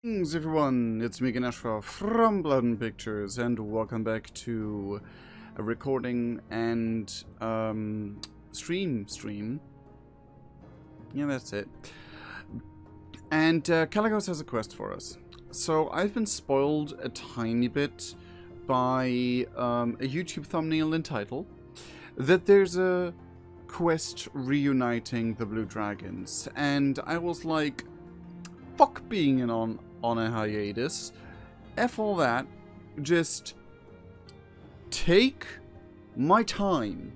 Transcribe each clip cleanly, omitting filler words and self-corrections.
Greetings everyone, it's me Ganeshra from Bloodmoon Pictures and welcome back to a recording and stream. Yeah, that's it. And Caligos has a quest for us. So I've been spoiled a tiny bit by a YouTube thumbnail and title that there's a quest reuniting the Blue Dragons, and I was like, fuck being on a hiatus. F all that. Just take my time.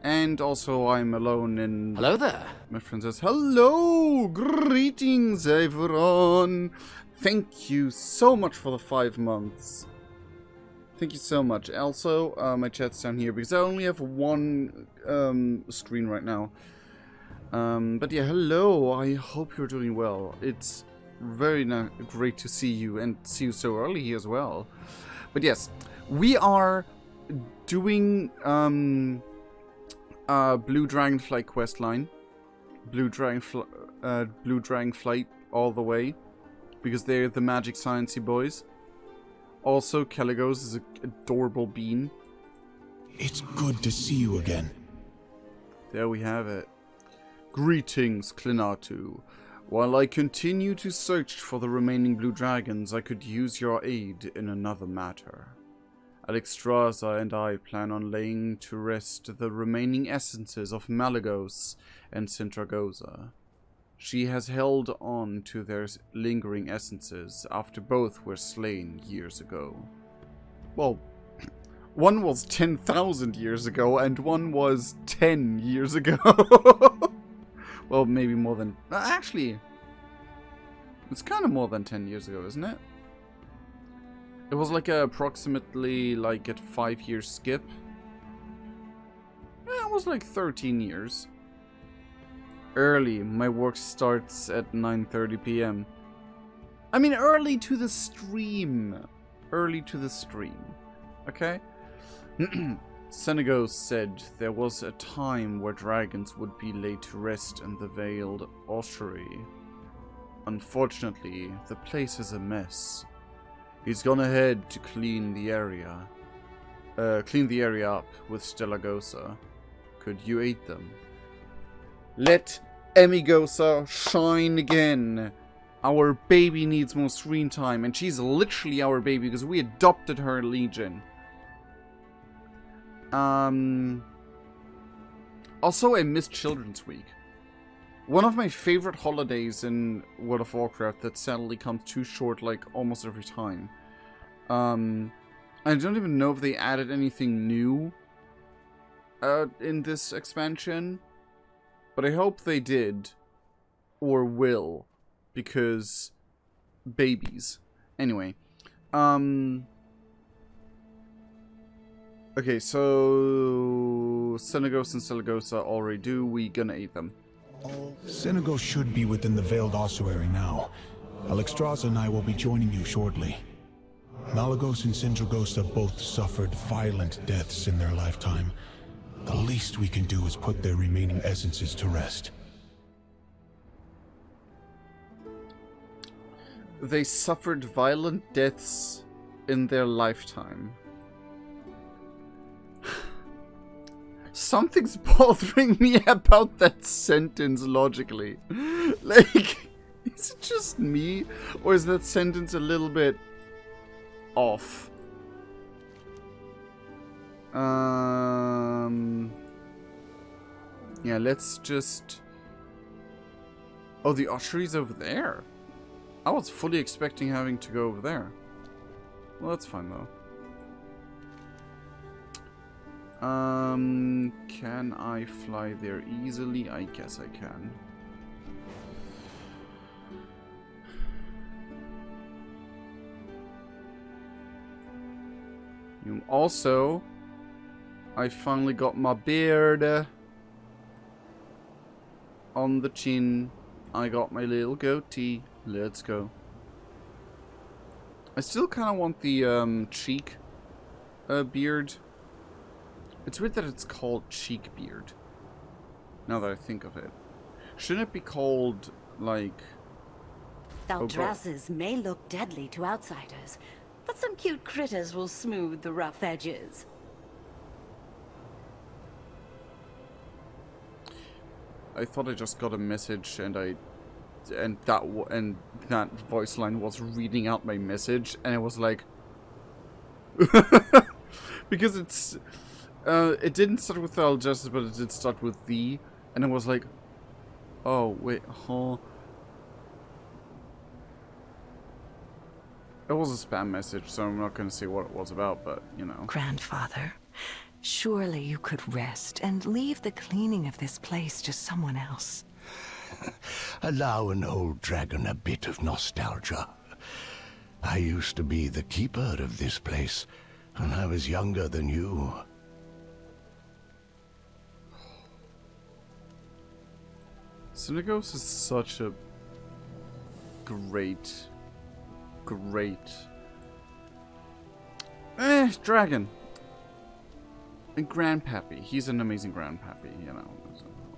And also I'm alone in... Hello there. My friend says, hello! Greetings everyone! Thank you so much for the 5 months. Thank you so much. Also, my chat's down here because I only have one screen right now. But yeah, hello, I hope you're doing well. It's very great to see you and see you so early here as well. But yes, we are doing Blue Dragonflight questline. Blue Dragonflight all the way, because they're the magic sciencey boys. Also, Caligos is an adorable bean. It's good to see you again. There we have it. Greetings, Klinatu. While I continue to search for the remaining blue dragons, I could use your aid in another matter. Alexstrasza and I plan on laying to rest the remaining essences of Malygos and Sintragosa. She has held on to their lingering essences after both were slain years ago. Well, one was 10,000 years ago and one was 10 years ago. Well, maybe more than... Actually, it's kind of more than 10 years ago, isn't it? It was like approximately like a 5-year skip. Yeah, it was like 13 years. Early. My work starts at 9:30 p.m. I mean, early to the stream. Early to the stream. Okay? Senegos said there was a time where dragons would be laid to rest in the veiled ossuary. Unfortunately, the place is a mess. He's gone ahead to clean the area up with Stellagosa. Could you aid them? Let Emigosa shine again. Our baby needs more screen time, and she's literally our baby because we adopted her in Legion. Also, I missed Children's Week. One of my favorite holidays in World of Warcraft that sadly comes too short like almost every time. I don't even know if they added anything new in this expansion, but I hope they did or will, because babies. Anyway, okay, so Senegos and Stellagosa already do. We gonna eat them. Senegos should be within the veiled ossuary now. Alexstrasza and I will be joining you shortly. Malygos and Sintragosa both suffered violent deaths in their lifetime. The least we can do is put their remaining essences to rest. They suffered violent deaths in their lifetime. Something's bothering me about that sentence logically. Like, is it just me? Or is that sentence a little bit off? Yeah, let's just... Oh, the ossuary's over there. I was fully expecting having to go over there. Well, that's fine though. Can I fly there easily? I guess I can. Also, I finally got my beard on the chin. I got my little goatee. Let's go. I still kind of want the cheek beard. It's weird that it's called cheek beard, now that I think of it. Shouldn't it be called, like, Thaldrasses may look deadly to outsiders, but some cute critters will smooth the rough edges. I thought I just got a message and that voice line was reading out my message, and it was like because it didn't start with Thaldrasses, but it did start with the, and it was like, oh wait, huh? It was a spam message, so I'm not going to say what it was about, but, you know. Grandfather, surely you could rest and leave the cleaning of this place to someone else. Allow an old dragon a bit of nostalgia. I used to be the keeper of this place, and I was younger than you. Synagos is such a great dragon. And grandpappy. He's an amazing grandpappy, you know.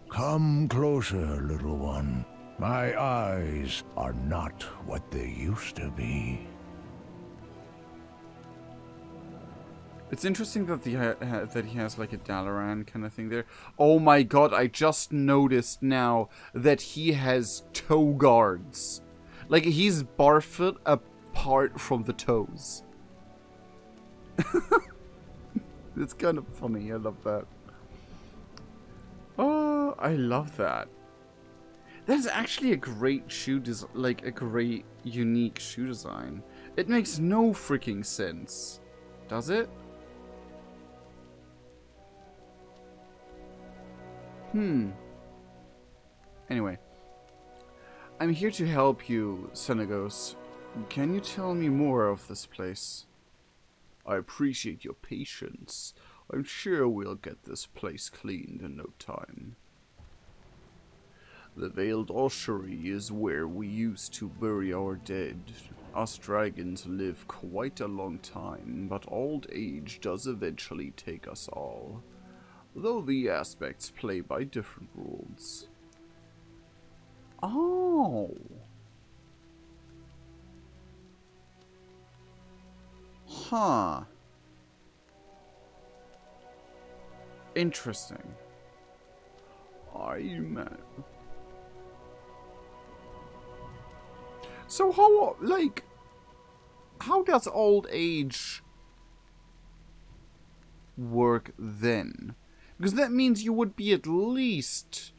Come closer, little one. My eyes are not what they used to be. It's interesting that that he has like a Dalaran kind of thing there. Oh my god, I just noticed now that he has toe guards. Like, he's barefoot apart from the toes. It's kind of funny. I love that. Oh, I love that. That's actually a great shoe design, like a great unique shoe design. It makes no freaking sense, does it? Anyway, I'm here to help you, Synagos. Can you tell me more of this place? I appreciate your patience. I'm sure we'll get this place cleaned in no time. The Veiled Ossuary is where we used to bury our dead. Us dragons live quite a long time, but old age does eventually take us all. Though the aspects play by different rules. Oh. Huh. Interesting. So how, like, how does old age work then? Because that means you would be at least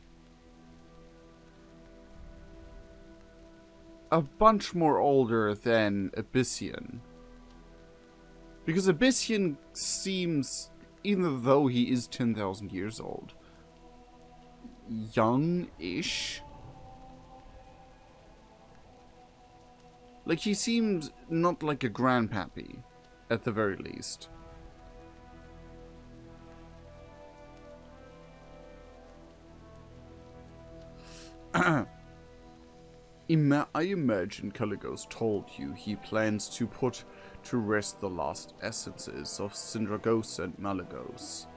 a bunch more older than Abyssian. Because Abyssian seems, even though he is 10,000 years old, young-ish. Like, he seems not like a grandpappy, at the very least. I imagine Caligos told you he plans to put to rest the lost essences of Syndragos and Malagos.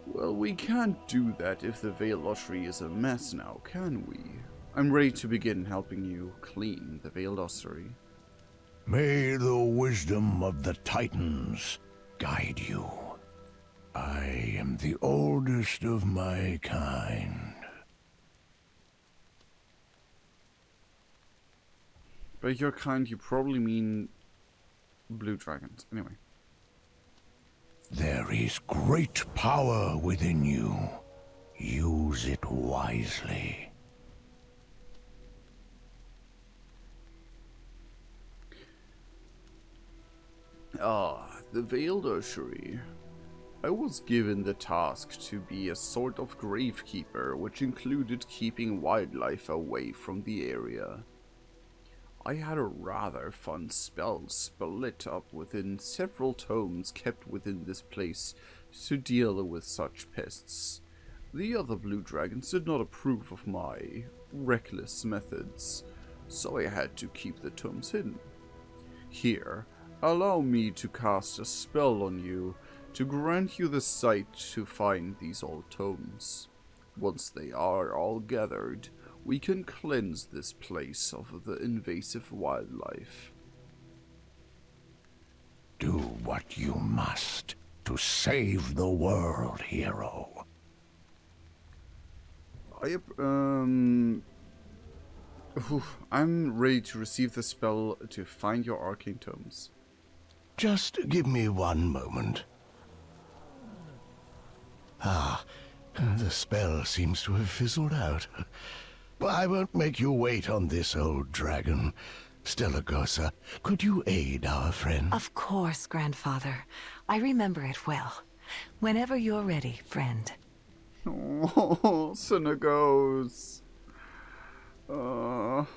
Well, we can't do that if the Veiled Ossuary is a mess now, can we? I'm ready to begin helping you clean the Veiled Ossuary. May the wisdom of the Titans guide you. I am the oldest of my kind. By your kind, you probably mean blue dragons. Anyway. There is great power within you. Use it wisely. The Veiled Ossuary. I was given the task to be a sort of gravekeeper, which included keeping wildlife away from the area. I had a rather fun spell split up within several tomes kept within this place to deal with such pests. The other blue dragons did not approve of my reckless methods, so I had to keep the tomes hidden. Here, allow me to cast a spell on you to grant you the sight to find these old tomes. Once they are all gathered, we can cleanse this place of the invasive wildlife. Do what you must to save the world, hero. I'm ready to receive the spell to find your arcane tomes. Just give me one moment. Ah, the spell seems to have fizzled out. I won't make you wait on this, old dragon. Stellagosa, could you aid our friend? Of course, Grandfather. I remember it well. Whenever you're ready, friend. Oh, Synagos. You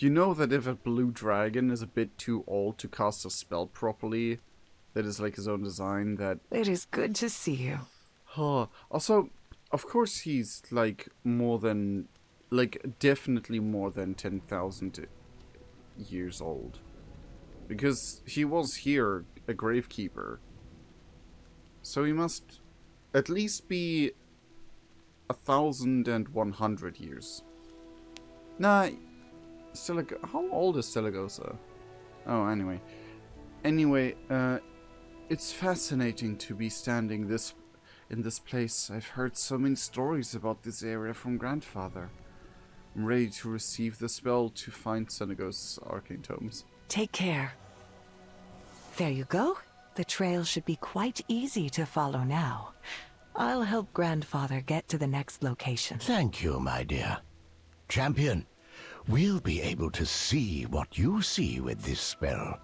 know that if a blue dragon is a bit too old to cast a spell properly, that is like his own design, that... It is good to see you. Also, of course he's like more than... like definitely more than 10,000 years old. Because he was here a gravekeeper. So he must at least be 1,100 years. Nah, how old is Stellagosa? Oh, anyway. It's fascinating to be standing in this place. I've heard so many stories about this area from Grandfather. I'm ready to receive the spell to find Synagos' arcane tomes. Take care. There you go. The trail should be quite easy to follow now. I'll help Grandfather get to the next location. Thank you, my dear. Champion, we'll be able to see what you see with this spell.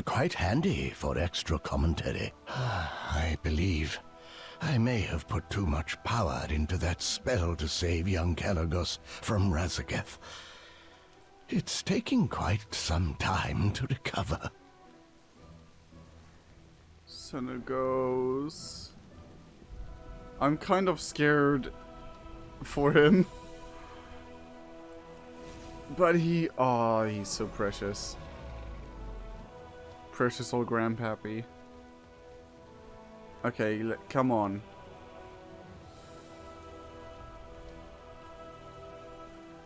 Quite handy for extra commentary. I believe I may have put too much power into that spell to save young Kelagos from Razageth. It's taking quite some time to recover. Synagos. I'm kind of scared for him. But he's so precious. Precious old grandpappy. Okay, come on.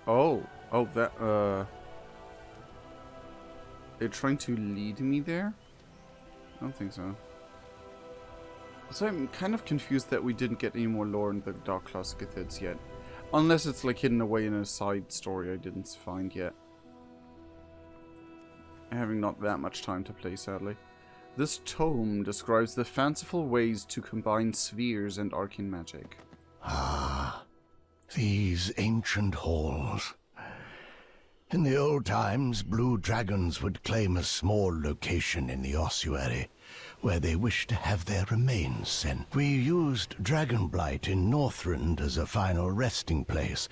Oh, that, they're trying to lead me there? I don't think so. So I'm kind of confused that we didn't get any more lore in the Dark Claw Scythids yet. Unless it's like hidden away in a side story I didn't find yet. Having not that much time to play, sadly. This tome describes the fanciful ways to combine spheres and arcane magic. Ah, these ancient halls. In the old times, blue dragons would claim a small location in the ossuary, where they wished to have their remains sent. We used Dragonflight in Northrend as a final resting place,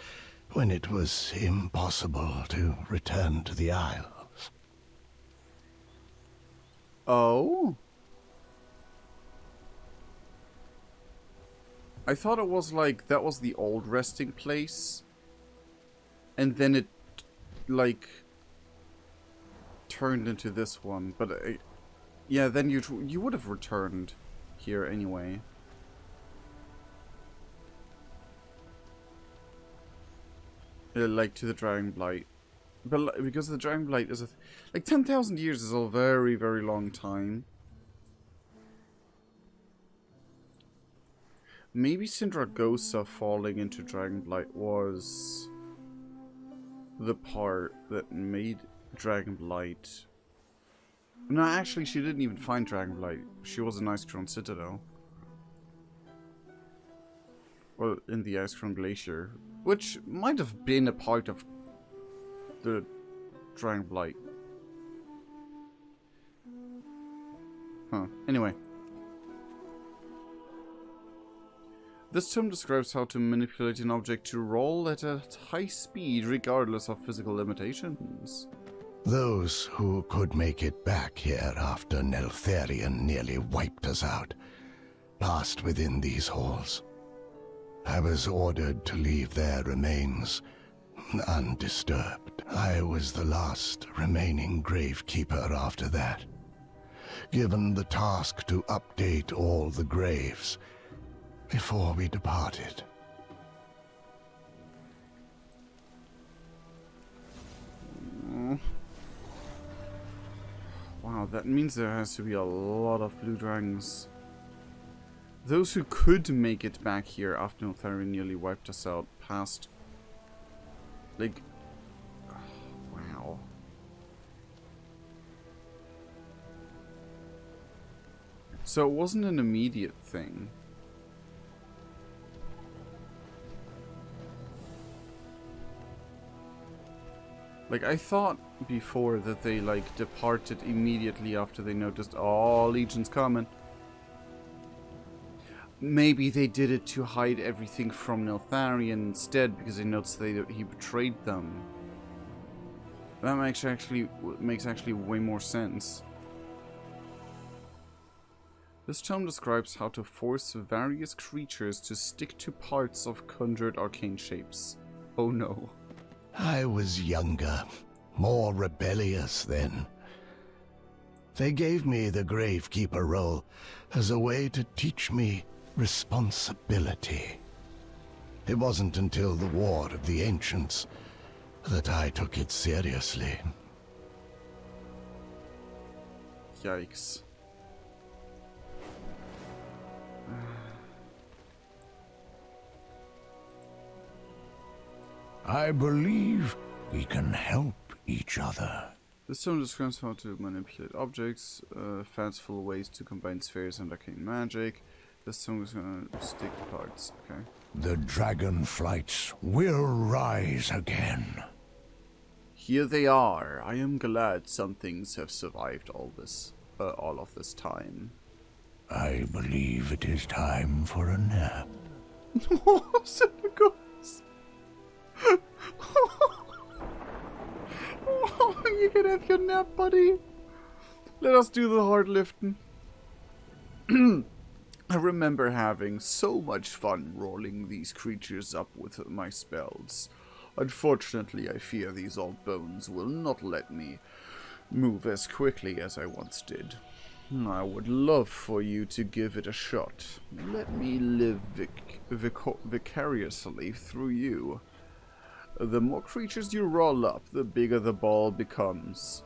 when it was impossible to return to the Isles. Oh? I thought it was like, that was the old resting place, and then it, like, turned into this one, but yeah, then you would have returned here anyway. Like to the Dragonflight, but because the Dragonflight is like 10,000 years is a very, very long time. Maybe Syndragosa falling into Dragonflight was the part that made Dragonflight. No, actually, she didn't even find Dragonflight. She was in Icecrown Citadel. Well, in the Icecrown Glacier. Which might have been a part of the Dragonflight. Huh. Anyway. This tome describes how to manipulate an object to roll at a high speed regardless of physical limitations. Those who could make it back here after Neltharion nearly wiped us out passed within these halls. I was ordered to leave their remains undisturbed. I was the last remaining gravekeeper after that, given the task to update all the graves before we departed. that means there has to be a lot of blue dragons. Those who could make it back here after Neltharion nearly wiped us out past... Like... wow. So it wasn't an immediate thing. Like, I thought before that they, like, departed immediately after they noticed, oh, Legion's coming. Maybe they did it to hide everything from Neltharion instead, because they noticed he betrayed them. That makes actually way more sense. This tome describes how to force various creatures to stick to parts of conjured arcane shapes. Oh no. I was younger, more rebellious then. They gave me the Gravekeeper role as a way to teach me responsibility. It wasn't until the War of the Ancients that I took it seriously. Yikes. I believe we can help each other. This tome describes how to manipulate objects, fanciful ways to combine spheres and arcane magic. This tome is gonna stick parts, okay. The Dragonflights will rise again. Here they are. I am glad some things have survived all of this time. I believe it is time for a nap. Oh, you can have your nap, buddy. Let us do the hard lifting. I remember having so much fun rolling these creatures up with my spells. Unfortunately, I fear these old bones will not let me move as quickly as I once did. I would love for you to give it a shot. Let me live vicariously through you. The more creatures you roll up, the bigger the ball becomes.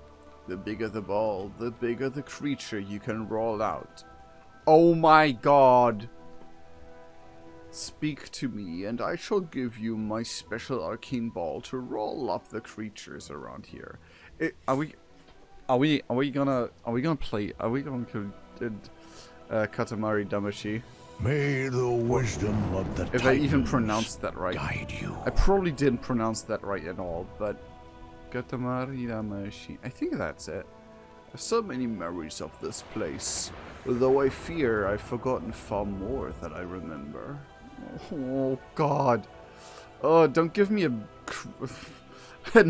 The bigger the ball, the bigger the creature you can roll out. Oh my god! Speak to me, and I shall give you my special arcane ball to roll up the creatures around here. Are we gonna play? Are we going to Katamari Damacy? May the wisdom of the If I even pronounced that right. guide you. I probably didn't pronounce that right at all, but Katamari Damacy. I think that's it. I have so many memories of this place, though I fear I've forgotten far more than I remember. Oh god. Oh, don't give me an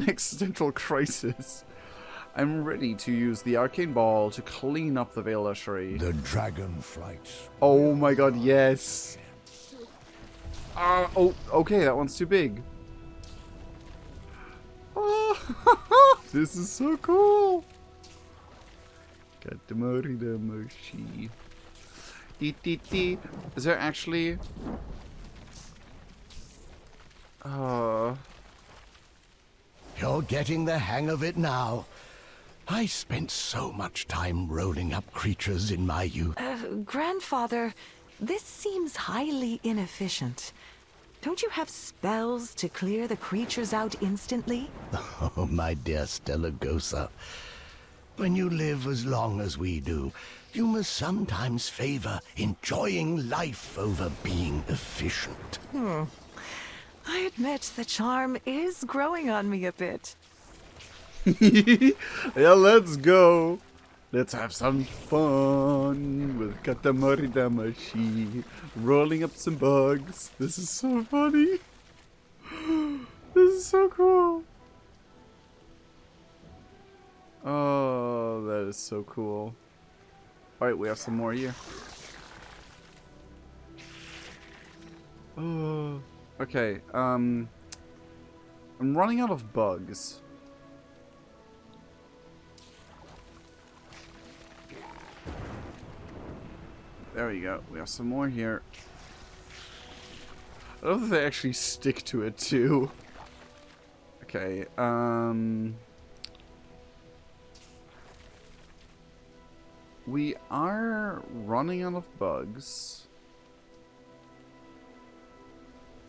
existential crisis. I'm ready to use the arcane ball to clean up the Veil Ushery. The Dragonflights. Oh my god, yes. Oh, okay, that one's too big. Oh, this is so cool. Katamari Damacy. Is there actually... You're getting the hang of it now. I spent so much time rolling up creatures in my youth. Grandfather, this seems highly inefficient. Don't you have spells to clear the creatures out instantly? Oh, my dear Stellagosa. When you live as long as we do, you must sometimes favor enjoying life over being efficient. I admit the charm is growing on me a bit. Yeah, let's go. Let's have some fun with Katamari Damacy. Rolling up some bugs. This is so funny. This is so cool. Oh, that is so cool. Alright, we have some more here. Oh, okay, I'm running out of bugs. There we go. We have some more here. I don't know if they actually stick to it too. Okay, we are running out of bugs.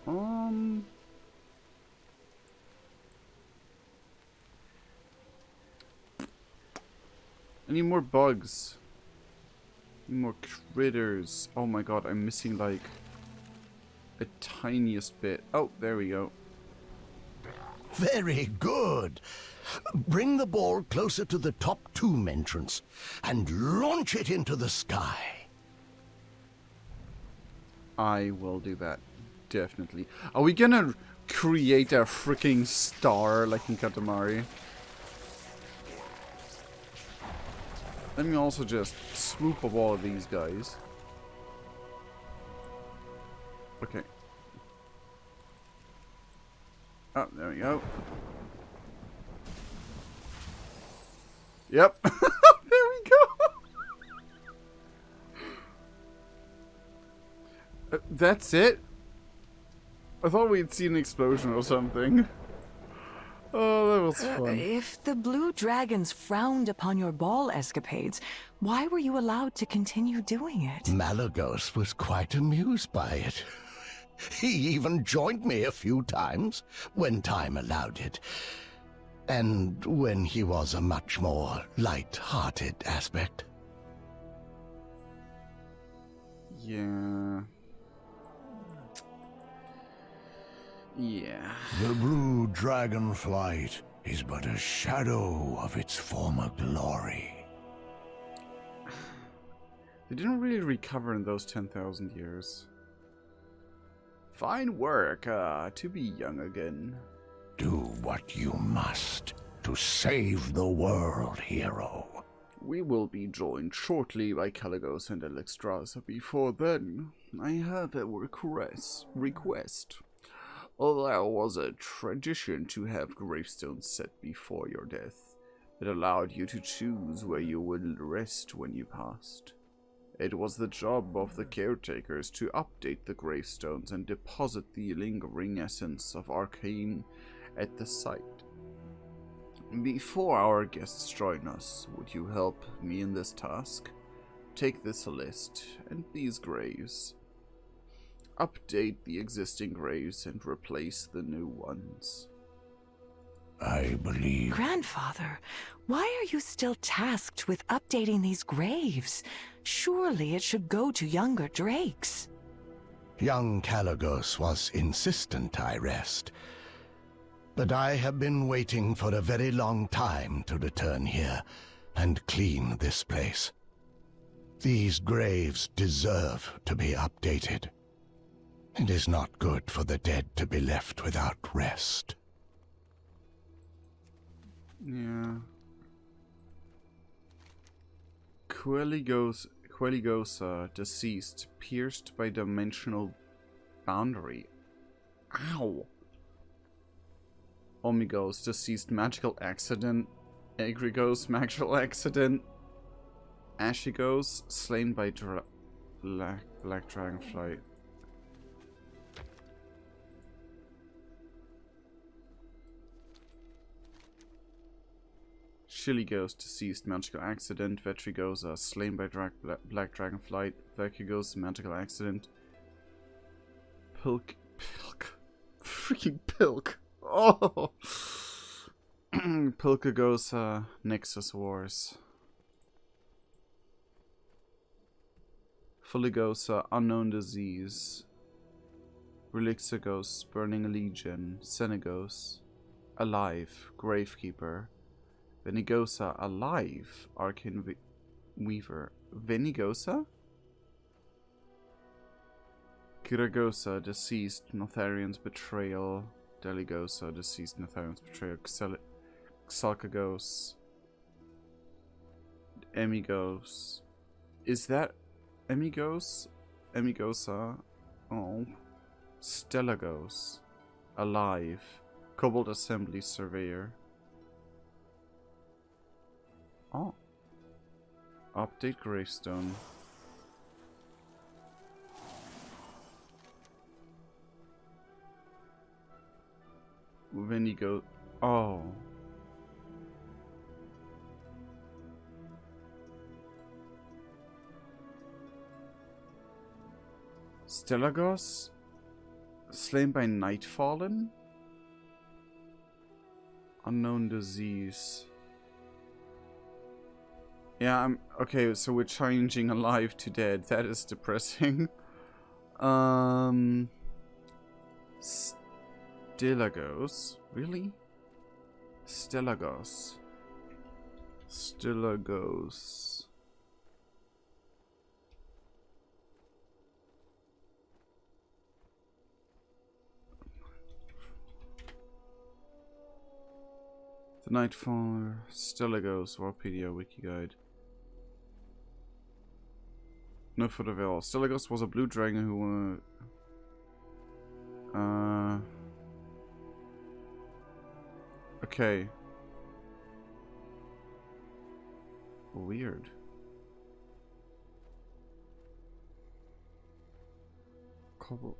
Any more bugs? Any more critters? Oh my god, I'm missing like a tiniest bit. Oh, there we go. Very good. Bring the ball closer to the top tomb entrance and launch it into the sky. I will do that. Definitely. Are we gonna create a freaking star like in Katamari? Let me also just swoop up all of these guys. Okay. Oh, there we go. Yep. There we go. That's it? I thought we'd seen an explosion or something. Oh, that was fun. If the blue dragons frowned upon your ball escapades, why were you allowed to continue doing it? Malagos was quite amused by it. He even joined me a few times, when time allowed it. And when he was a much more light-hearted aspect. Yeah. Yeah. The blue Dragonflight is but a shadow of its former glory. They didn't really recover in those 10,000 years. Fine work, to be young again. Do what you must to save the world, hero. We will be joined shortly by Caligos and Alexstrasza. Before then, I have a request. There was a tradition to have gravestones set before your death. It allowed you to choose where you would rest when you passed. It was the job of the caretakers to update the gravestones and deposit the lingering essence of arcane at the site. Before our guests join us, would you help me in this task? Take this list and these graves. Update the existing graves and replace the new ones. I believe... Grandfather, why are you still tasked with updating these graves? Surely it should go to younger drakes. Young Caligos was insistent I rest. But I have been waiting for a very long time to return here and clean this place. These graves deserve to be updated. It is not good for the dead to be left without rest. Yeah. Quelligosa, deceased, pierced by dimensional boundary. Ow! Omigos, deceased, magical accident. Egrigos, magical accident. Ashigos, slain by Black Dragonflight. Shiligos, deceased, magical accident. Vetrigosa, slain by Black Dragonflight. Verkigos, magical accident. Pilk. Freaking Pilk. Oh! Pilkagosa, Nexus Wars. Fuligosa, Unknown Disease. Relixagos, Burning Legion. Senegos, Alive, Gravekeeper. Venigosa, Alive, Arcane Weaver. Venigosa? Kiragosa, deceased, Notharian's Betrayal. Deligosa, deceased, Notharian's Betrayal. Xalkagos. Emigos. Is that Emigos? Emigosa? Oh. Stellagos. Alive. Cobalt Assembly Surveyor. Oh. Update gravestone. When you go... Oh. Stelagos? Slain by Nightfallen? Unknown disease. Yeah, okay, so we're changing alive to dead. That is depressing. Stelagos? Really? Stelagos. Stelagos. The Nightfall, Stelagos, Warpedia, Wiki Guide. No foot of all. Stelagos was a blue dragon who okay. Weird. Cobble.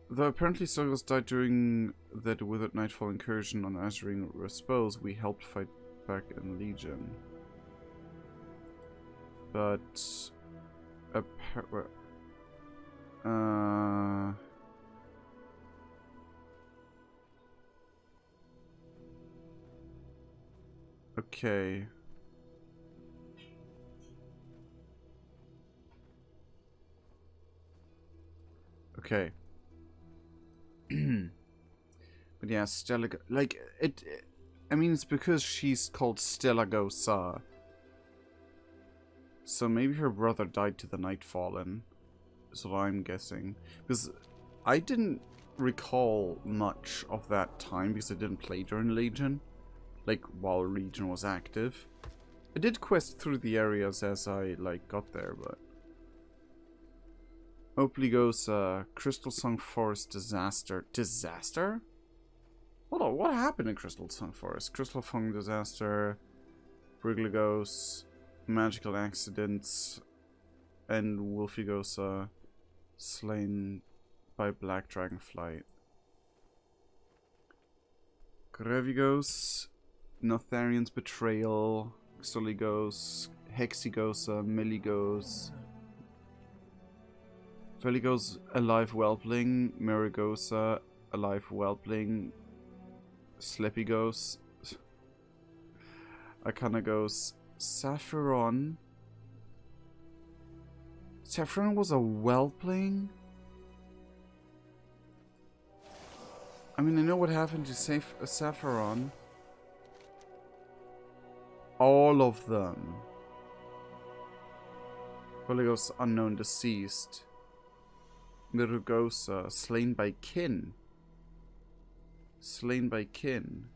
Though apparently Stelagos died during that withered Nightfall incursion on Azurine Respose, we helped fight back in Legion. But okay. Okay. But yeah, like it. I mean, it's because she's called Stelagosa. So maybe her brother died to the Nightfallen, is what I'm guessing. Because I didn't recall much of that time because I didn't play during Legion. Like, while Legion was active. I did quest through the areas as I, like, got there, but... Opligosa, Crystal Song Forest Disaster. Disaster? Hold on, what happened in Crystal Song Forest? Crystal Song Disaster, Brigligos, Magical Accidents, and Wolfigosa slain by Black Dragonflight. Grevigos, Notharian's Betrayal, Xoligos, Hexigosa, Meligos, Veligos, Alive Whelpling, Marigosa, Alive Whelpling, Slepigos, Arcanagos, Sapphiron. Sapphiron was a whelpling? I mean, I know what happened to Sapphiron. All of them. Veligos, unknown, deceased. Mirugosa, slain by kin. Slain by kin.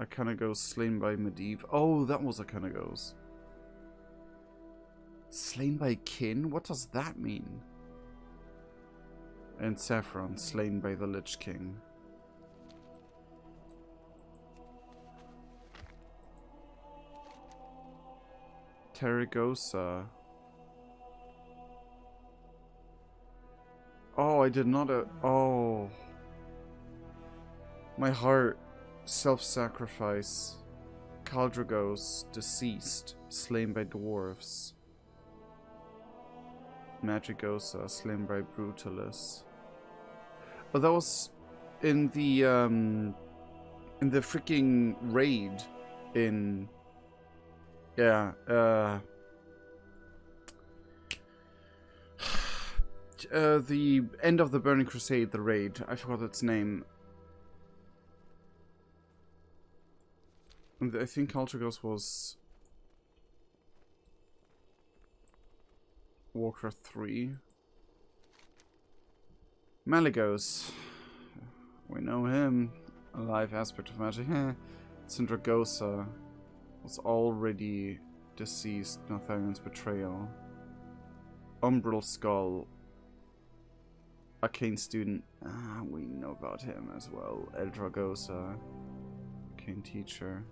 Arcanagos, slain by Medivh. Oh, that was Arcanagos. Slain by kin? What does that mean? And Saffron, slain by the Lich King. Terrigosa. Oh, I did not... oh. My heart. Self-sacrifice. Caldragos, deceased, slain by dwarves. Magigosa, slain by Brutalis. Oh, that was in the freaking raid in... yeah, the end of the Burning Crusade, the raid. I forgot its name. I think Caltragos was Warcraft 3. Maligos. We know him. A live aspect of magic. Syndragosa was already deceased. Notharian's Betrayal. Umbral Skull. Arcane Student. Ah, we know about him as well. Eldragosa. Arcane Teacher.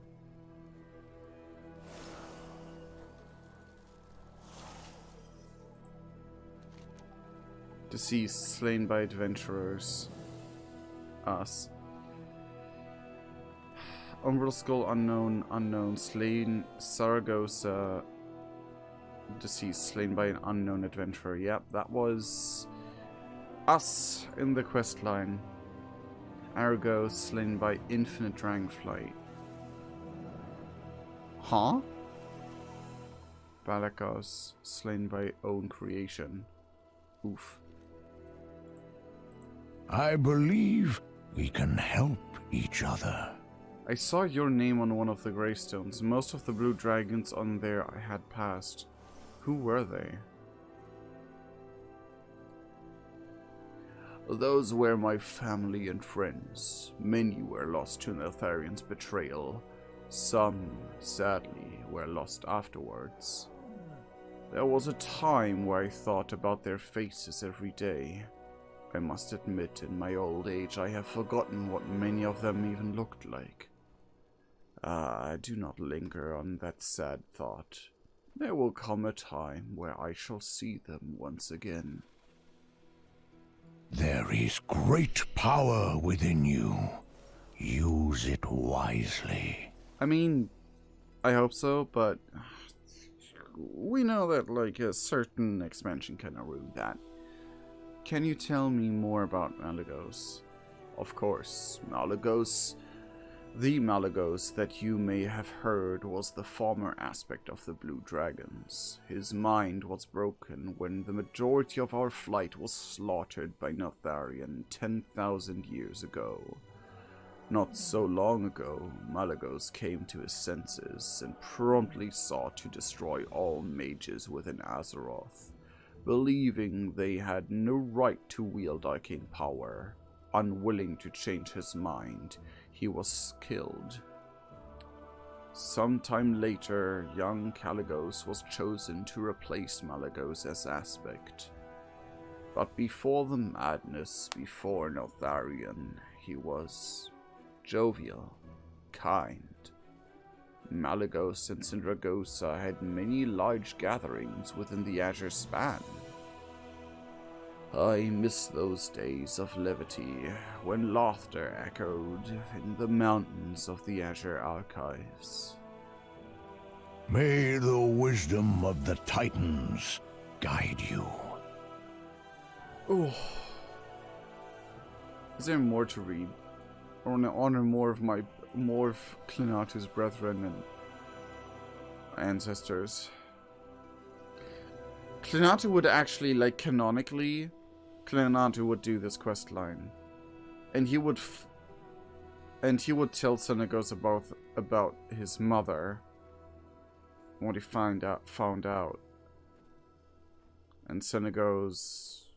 Deceased, slain by adventurers. Us. Umbral Skull, unknown, slain. Saragosa. deceased, slain by an unknown adventurer. Yep, that was us in the quest line. Argo, slain by infinite Dragonflight. Huh? Balakos, slain by own creation. Oof. I believe we can help each other. I saw your name on one of the gravestones. Most of the blue dragons on there I had passed. Who were they? Those were my family and friends. Many were lost to Neltharion's betrayal. Some, sadly, were lost afterwards. There was a time where I thought about their faces every day. I must admit, in my old age, I have forgotten what many of them even looked like. Do not linger on that sad thought. There will come a time where I shall see them once again. There is great power within you. Use it wisely. I mean, I hope so, but we know that, like, a certain expansion can ruin that. Can you tell me more about Malygos? Of course, Malygos. The Malygos that you may have heard was the former aspect of the Blue Dragons. His mind was broken when the majority of our flight was slaughtered by Neltharion 10,000 years ago. Not so long ago, Malygos came to his senses and promptly sought to destroy all mages within Azeroth, believing they had no right to wield arcane power. Unwilling to change his mind, he was killed. Sometime later, young Kalecgos was chosen to replace Malygos as Aspect. But before the madness, before Neltharion, he was jovial, kind. Malygos and Sindragosa had many large gatherings within the Azure span. I miss those days of levity, when laughter echoed in the mountains of the Azure Archives. May the wisdom of the Titans guide you. Oh. Is there more to read? I want to honor more of Klinatu's brethren and ancestors. Klinatu would actually, like, canonically, Klinatu would do this quest line, and he would tell Senegos about his mother, what he found out, and Senegos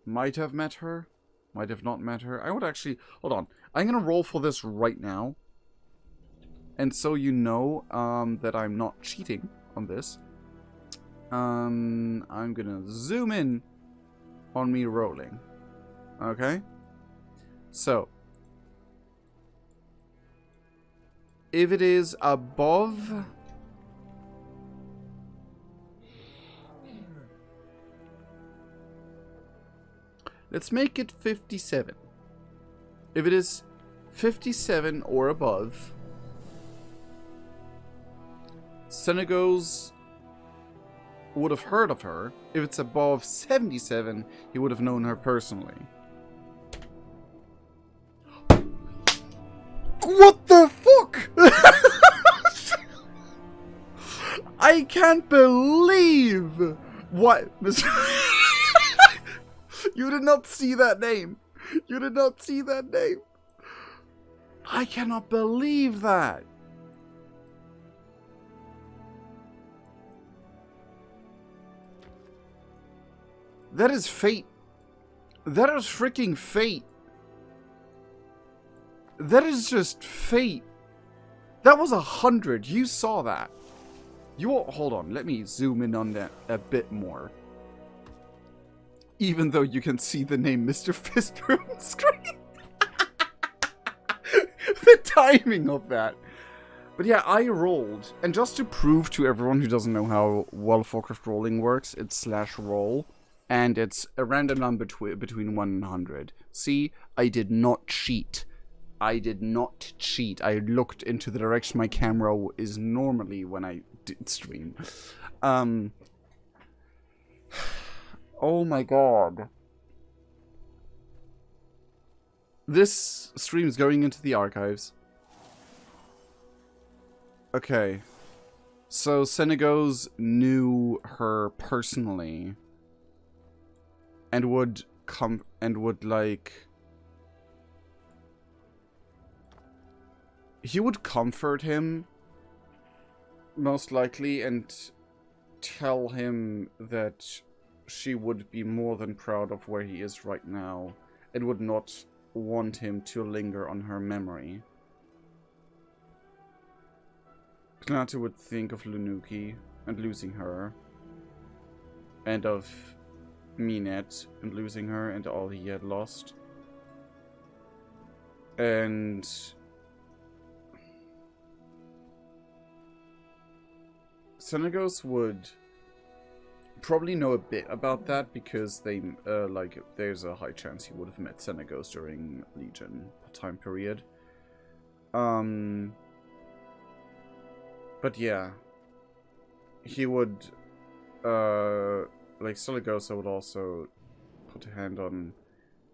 might have met her, might have not met her. I would actually, hold on, I'm gonna roll for this right now, and so you know that I'm not cheating on this. I'm gonna zoom in on me rolling. Okay? So, if it is above... Let's make it 57. If it is 57 or above, Senegos would have heard of her. If it's above 77, he would have known her personally. What the fuck? I can't believe what. You did not see that name. You did not see that name. I cannot believe that. That is fate. That is freaking fate. That is just fate. That was 100. You saw that. Hold on. Let me zoom in on that a bit more. Even though you can see the name Mr. Fister on the screen. The timing of that. But yeah, I rolled. And just to prove to everyone who doesn't know how World of Warcraft rolling works, it's /roll. And it's a random number between 1 and 100. See, I did not cheat. I did not cheat. I looked into the direction my camera is normally when I did stream. Oh my god. This stream's going into the archives. Okay. So Senegos knew her personally. And would like... He would comfort him, most likely, and tell him that she would be more than proud of where he is right now, and would not want him to linger on her memory. Kl'nata would think of Lunuki and losing her, and of Minet and losing her and all he had lost. And Senegos would probably know a bit about that because they, like, there's a high chance he would have met Senegos during Legion time period. But yeah. He would, like, Saragossa would also put a hand on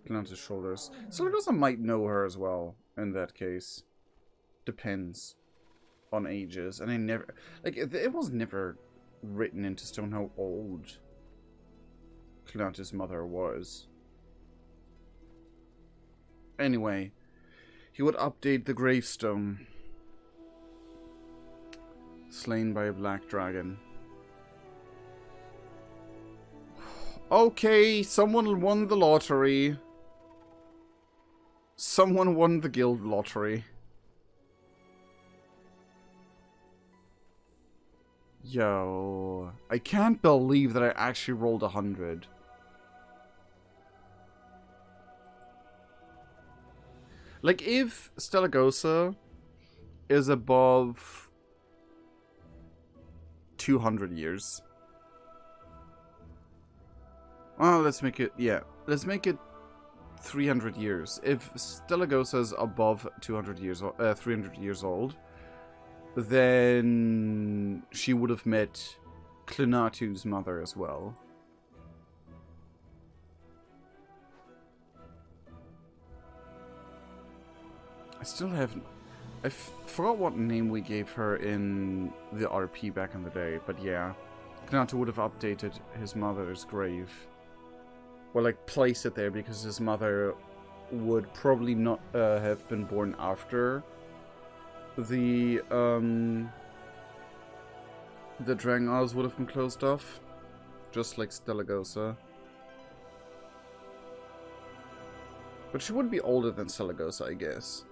Kl'nata's shoulders. Saragossa might know her as well, in that case. Depends on ages. And I never, like, it was never written into stone how old Kl'nata's mother was. Anyway, he would update the gravestone. Slain by a black dragon. Okay, someone won the lottery. Someone won the guild lottery. Yo, I can't believe that I actually rolled 100. Like, if Stellagosa is above 200 years. Well, let's make it, yeah. Let's make it 300 years. If Stellagosa is above 300 years old, then she would have met Kl'natu's mother as well. I still haven't... I forgot what name we gave her in the RP back in the day, but yeah. Kl'natu would have updated his mother's grave. Or, like, place it there, because his mother would probably not have been born after the Dragon Isles would have been closed off. Just like Stellagosa. But she would be older than Stellagosa, I guess.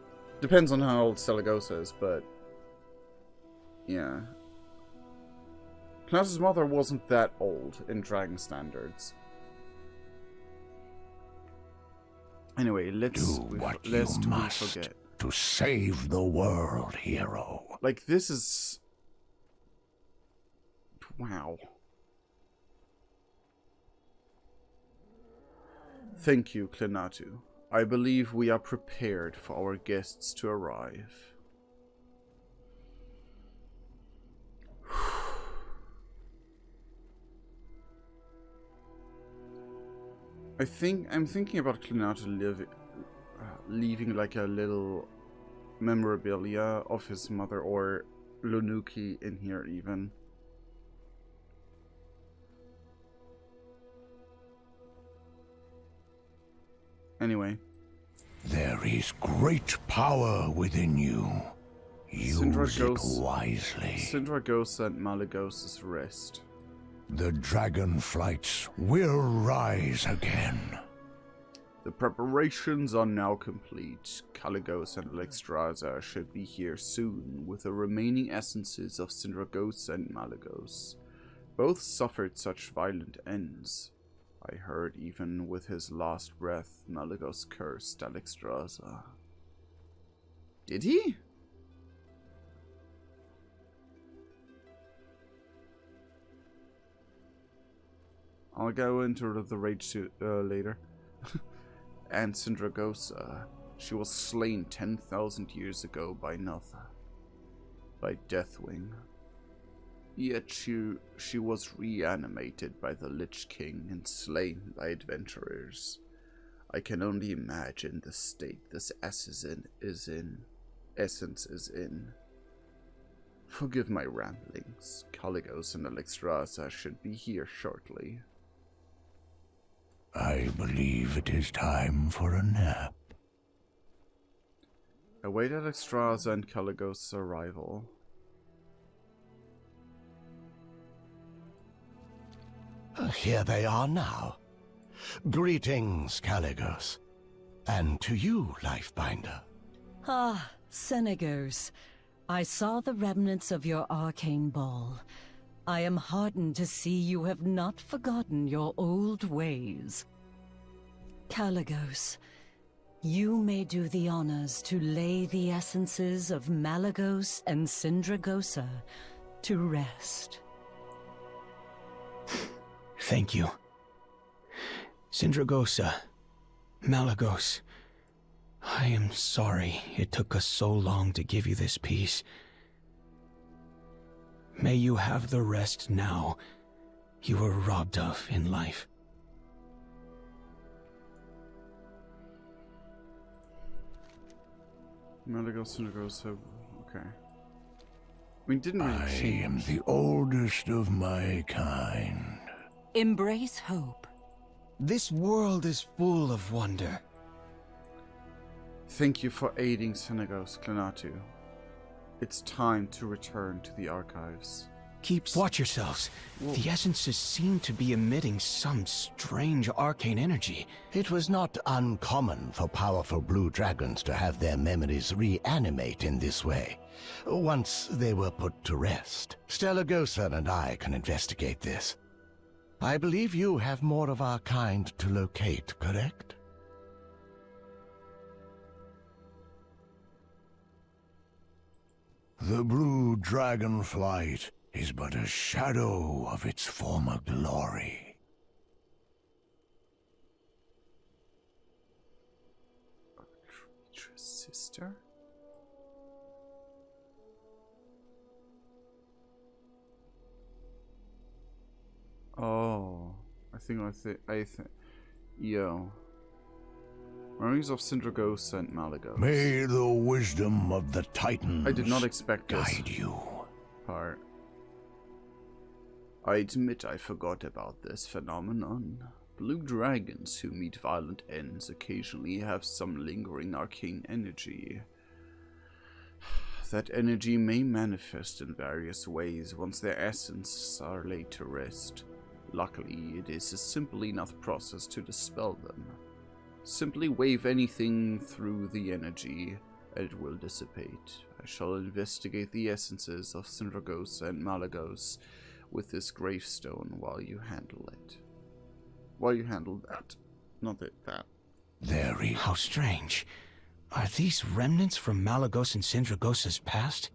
Depends on how old Stellagosa is, but... yeah. Kl'nata's mother wasn't that old in Dragon standards. Anyway, let's... Do what you must forget. To save the world, hero. Like, this is... wow. Thank you, Kl'natu. I believe we are prepared for our guests to arrive. I'm thinking about Kl'natu leaving like a little memorabilia of his mother or Lunuki in here even. Anyway. There is great power within you. Use it wisely. Sindragosa and Malagos's rest. The Dragonflights will rise again. The preparations are now complete. Caligos and Alexstrasza should be here soon with the remaining essences of Sindragosa and Malagos. Both suffered such violent ends. I heard even with his last breath, Malagos cursed Alexstrasza. Did he? I'll go into the rage suit later. And Sindragosa, she was slain 10,000 years ago by Notha, by Deathwing. Yet she was reanimated by the Lich King and slain by adventurers. I can only imagine the state this essence is in. Forgive my ramblings. Caligos and Alexstrasza should be here shortly. I believe it is time for a nap. Await Alexstrasza and Caligos' arrival. Here they are now. Greetings, Caligos. And to you, Lifebinder. Ah, Senegos. I saw the remnants of your arcane ball. I am heartened to see you have not forgotten your old ways. Caligos, you may do the honors to lay the essences of Malygos and Sindragosa to rest. Thank you. Sindragosa, Malygos, I am sorry it took us so long to give you this peace. May you have the rest now you were robbed of in life. Malygos, Sindragosa, okay. We didn't really change. I am the oldest of my kind. Embrace hope. This world is full of wonder. Thank you for aiding Senegos, Clenatu. It's time to return to the archives. Watch yourselves. Whoa. The essences seem to be emitting some strange arcane energy. It was not uncommon for powerful blue dragons to have their memories reanimate in this way, once they were put to rest. Stellagosa and I can investigate this. I believe you have more of our kind to locate, correct? The blue Dragonflight is but a shadow of its former glory. Sister? Oh, I think, yo. Memories of Sindragosa and Malygos. May the wisdom of the Titans I did not expect this guide you. part. I admit I forgot about this phenomenon. Blue dragons who meet violent ends occasionally have some lingering arcane energy. That energy may manifest in various ways once their essences are laid to rest. Luckily, it is a simple enough process to dispel them. Simply wave anything through the energy, and it will dissipate. I shall investigate the essences of Sindragosa and Malygos with this gravestone while you handle it. While you handle that. Not that. Very How strange. Are these remnants from Malygos and Sindragosa's past?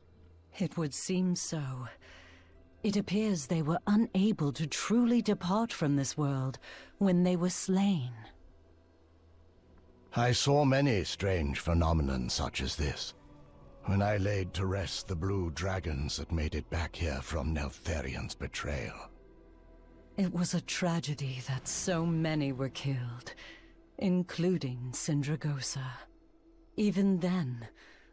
It would seem so. It appears they were unable to truly depart from this world when they were slain. I saw many strange phenomenon such as this, when I laid to rest the blue dragons that made it back here from Neltharion's betrayal. It was a tragedy that so many were killed, including Sindragosa. Even then,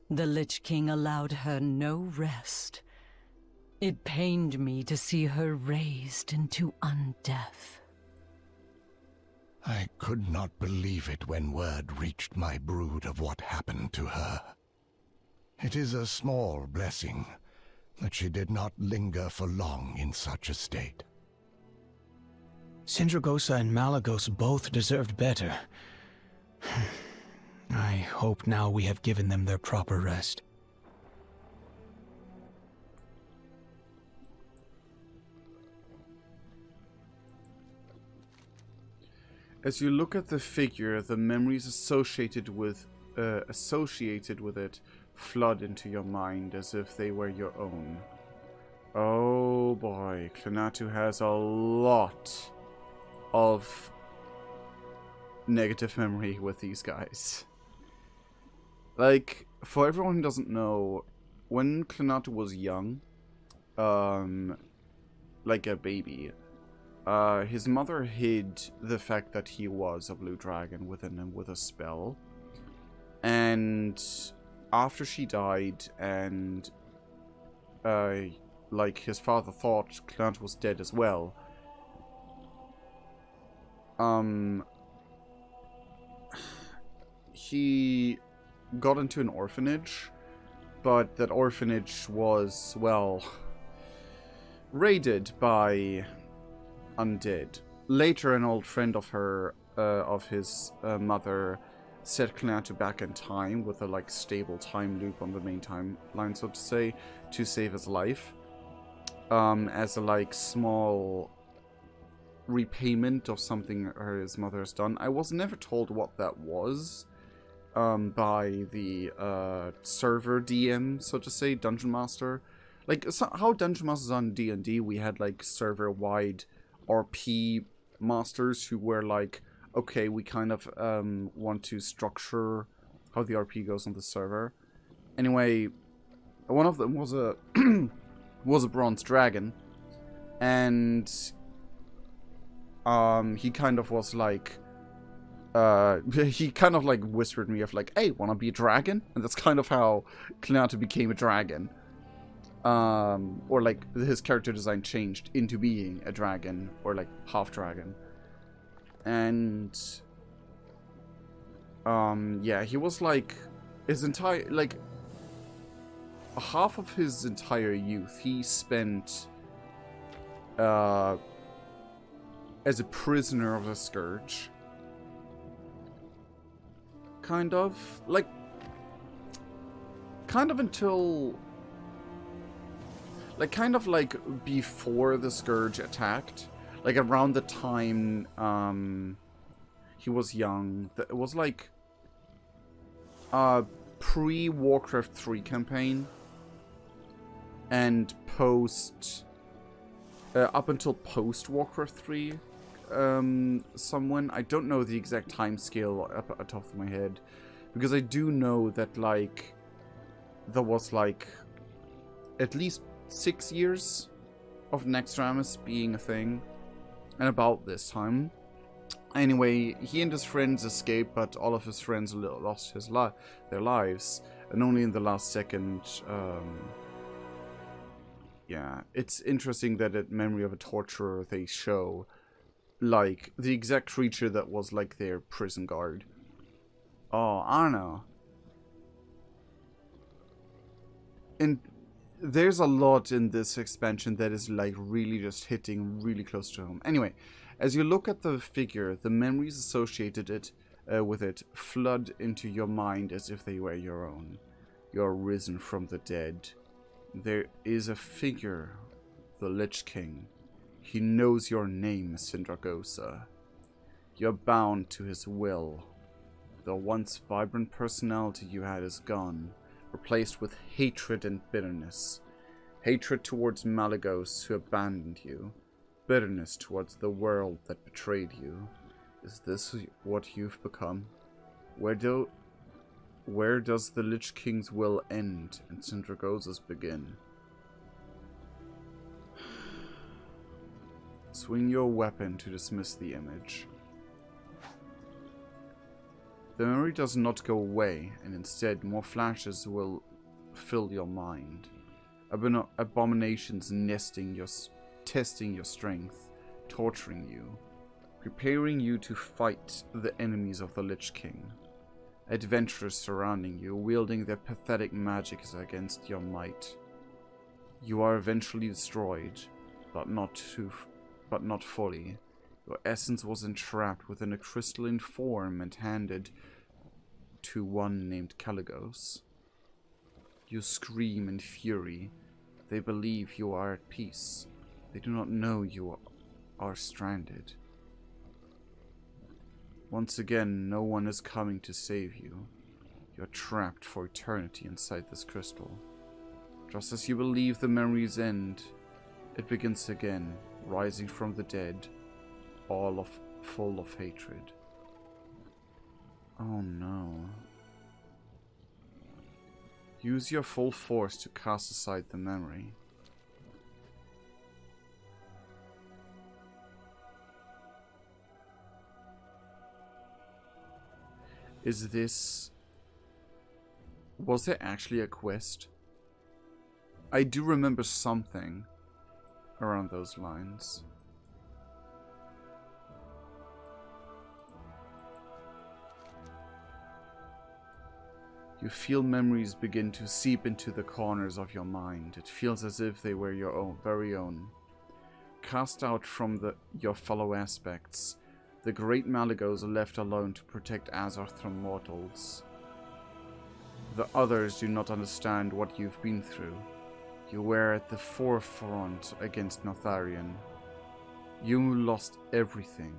the Lich King allowed her no rest. It pained me to see her raised into undeath. I could not believe it when word reached my brood of what happened to her. It is a small blessing that she did not linger for long in such a state. Sindragosa and Malygos both deserved better. I hope now we have given them their proper rest. As you look at the figure, the memories associated with it flood into your mind as if they were your own. Oh boy, Clenatu has a lot of negative memory with these guys. Like, for everyone who doesn't know, when Clenatu was young, like a baby, his mother hid the fact that he was a blue dragon within him with a spell. And after she died and like his father thought Clint was dead as well, he got into an orphanage, but that orphanage was, well, raided by undead. Later, an old friend of her, of his mother, set Cleanto back in time with a like stable time loop on the main timeline, so to say, to save his life, as a like small repayment of something his mother has done. I was never told what that was by the server DM, so to say, Dungeon Master. Like, so how Dungeon Masters on D&D, we had like server-wide RP masters who were like, okay, we kind of want to structure how the RP goes on the server. Anyway, one of them was a was a bronze dragon, and he kind of was like, he kind of like whispered me of like, hey, wanna be a dragon? And that's kind of how Cleanto became a dragon. Or like his character design changed into being a dragon, or like half dragon. And yeah, he was like his entire, like half of his entire youth he spent as a prisoner of the Scourge. Kind of until like kind of like before the Scourge attacked, like around the time he was young. It was like pre-Warcraft 3 campaign and post up until post Warcraft 3 someone. I don't know the exact time scale up at the top of my head, because I do know that like there was like at least 6 years of Nextramus being a thing, and about this time. Anyway, he and his friends escaped, but all of his friends lost their lives, and only in the last second, yeah, it's interesting that at Memory of a Torturer they show like the exact creature that was like their prison guard. Oh, I don't know. And there's a lot in this expansion that is like really just hitting really close to home. Anyway, as you look at the figure, the memories associated with it flood into your mind as if they were your own. You're risen from the dead. There is a figure, the Lich King. He knows your name, Sindragosa. You're bound to his will. The once vibrant personality you had is gone, replaced with hatred and bitterness. Hatred towards Malygos, who abandoned you. Bitterness towards the world that betrayed you. Is this what you've become? Where does the Lich King's will end and Sindragosa's begin? Swing your weapon to dismiss the image. The memory does not go away, and instead more flashes will fill your mind. Abominations testing your strength, torturing you, preparing you to fight the enemies of the Lich King. Adventurers surrounding you, wielding their pathetic magics against your might. You are eventually destroyed, but not fully. Your essence was entrapped within a crystalline form and handed to one named Caligos. You scream in fury. They believe you are at peace. They do not know you are stranded. Once again, no one is coming to save you. You are trapped for eternity inside this crystal. Just as you believe the memories end, it begins again, rising from the dead, full of hatred. Oh no. Use your full force to cast aside the memory. Is this... Was there actually a quest? I do remember something around those lines. You feel memories begin to seep into the corners of your mind. It feels as if they were your own, very own. Cast out from your fellow aspects, the great Malygos are left alone to protect Azeroth from mortals. The others do not understand what you've been through. You were at the forefront against Notharion. You lost everything.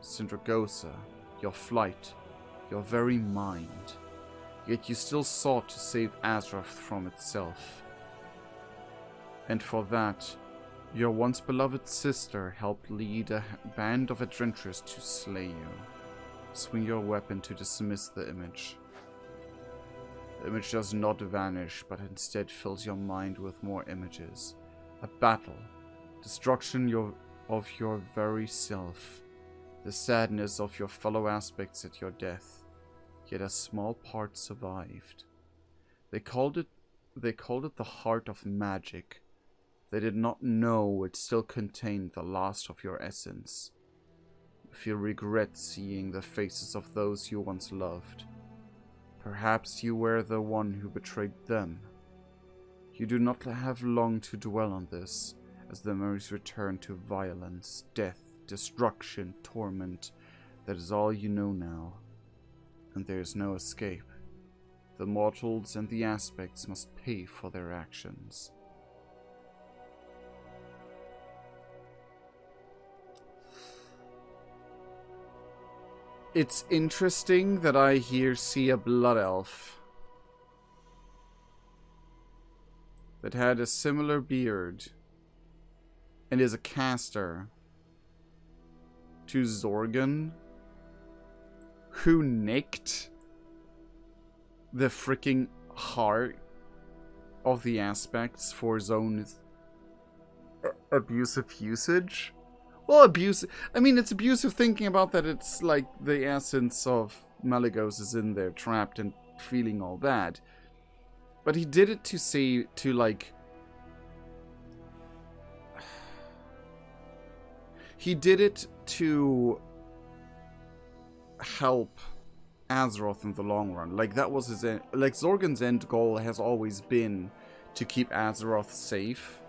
Sindragosa, your flight, your very mind. Yet you still sought to save Azeroth from itself. And for that, your once beloved sister helped lead a band of adventurers to slay you. Swing your weapon to dismiss the image. The image does not vanish, but instead fills your mind with more images. A battle. Destruction of your very self. The sadness of your fellow aspects at your death. Yet a small part survived. They called it the heart of magic. They did not know it still contained the last of your essence. You feel regret seeing the faces of those you once loved. Perhaps you were the one who betrayed them. You do not have long to dwell on this, as the memories return to violence, death, destruction, torment. That is all you know now. And there is no escape. The mortals and the aspects must pay for their actions. It's interesting that I here see a blood elf that had a similar beard and is a caster to Zorgan, who nicked the freaking heart of the aspects for his own abusive usage. Well, abusive. I mean, it's abusive thinking about that. It's like the essence of Malygos is in there, trapped and feeling all bad. But he did it to say, to like... He did it to help Azeroth in the long run. Like, that was his end. Like, Zorgan's end goal has always been to keep Azeroth safe.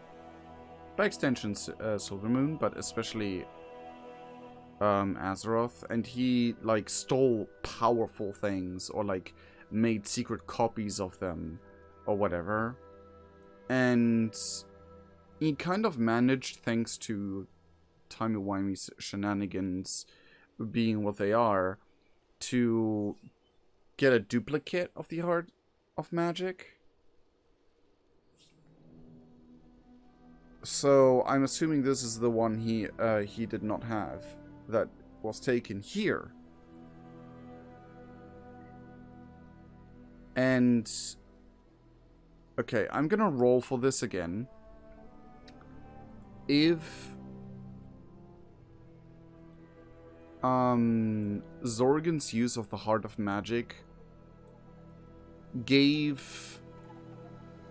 By extension, Silvermoon, but especially Azeroth. And he, like, stole powerful things, or, like, made secret copies of them, or whatever. And he kind of managed, thanks to timey-wimey shenanigans being what they are, to get a duplicate of the Heart of Magic. So I'm assuming this is the one he did not have, that was taken here. And okay, I'm gonna roll for this again. If Zorgan's use of the Heart of Magic gave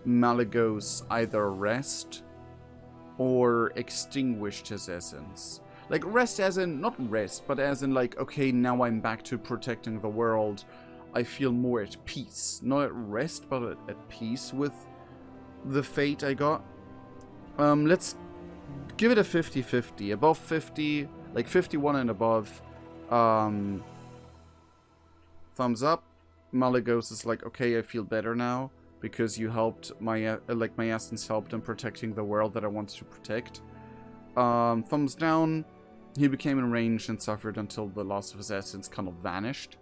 Malygos either rest or extinguished his essence. Like, rest as in, not rest, but as in like, okay, now I'm back to protecting the world. I feel more at peace. Not at rest, but at peace with the fate I got. Let's give it a 50-50. Above 50, like 51 and above, thumbs up. Malygos is like, okay, I feel better now, because you helped my, my essence helped in protecting the world that I wanted to protect. Thumbs down, he became enraged and suffered until the loss of his essence kind of vanished.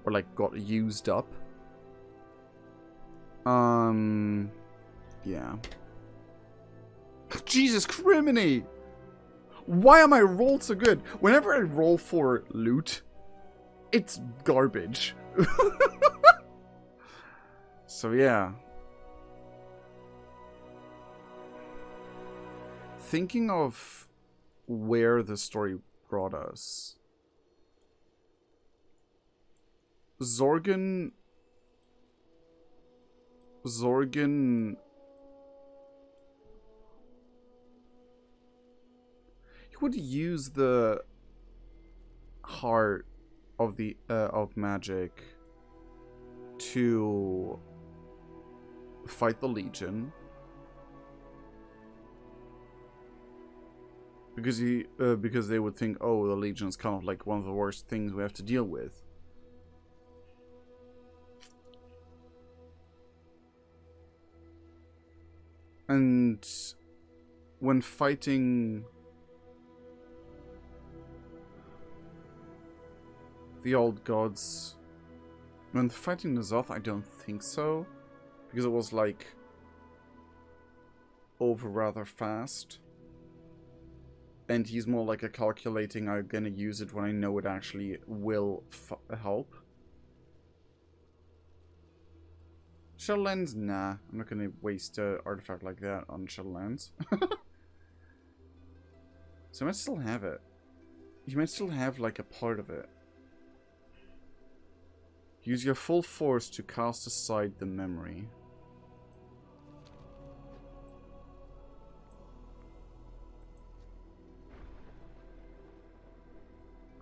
Or, like, got used up. Yeah. Jesus criminy! Why am I rolled so good? Whenever I roll for loot, it's garbage. So yeah. Thinking of where the story brought us. Zorgan... He would use the heart of the of magic to fight the Legion, because because they would think, oh, the Legion is kind of like one of the worst things we have to deal with. And when fighting the old gods, when fighting N'Zoth, I don't think so, because it was like over rather fast, and he's more like a calculating, I'm gonna use it when I know it actually will help. Shell Lens? Nah, I'm not gonna waste an artifact like that on Shell Lens. So I might still have it. You might still have like a part of it. Use your full force to cast aside the memory.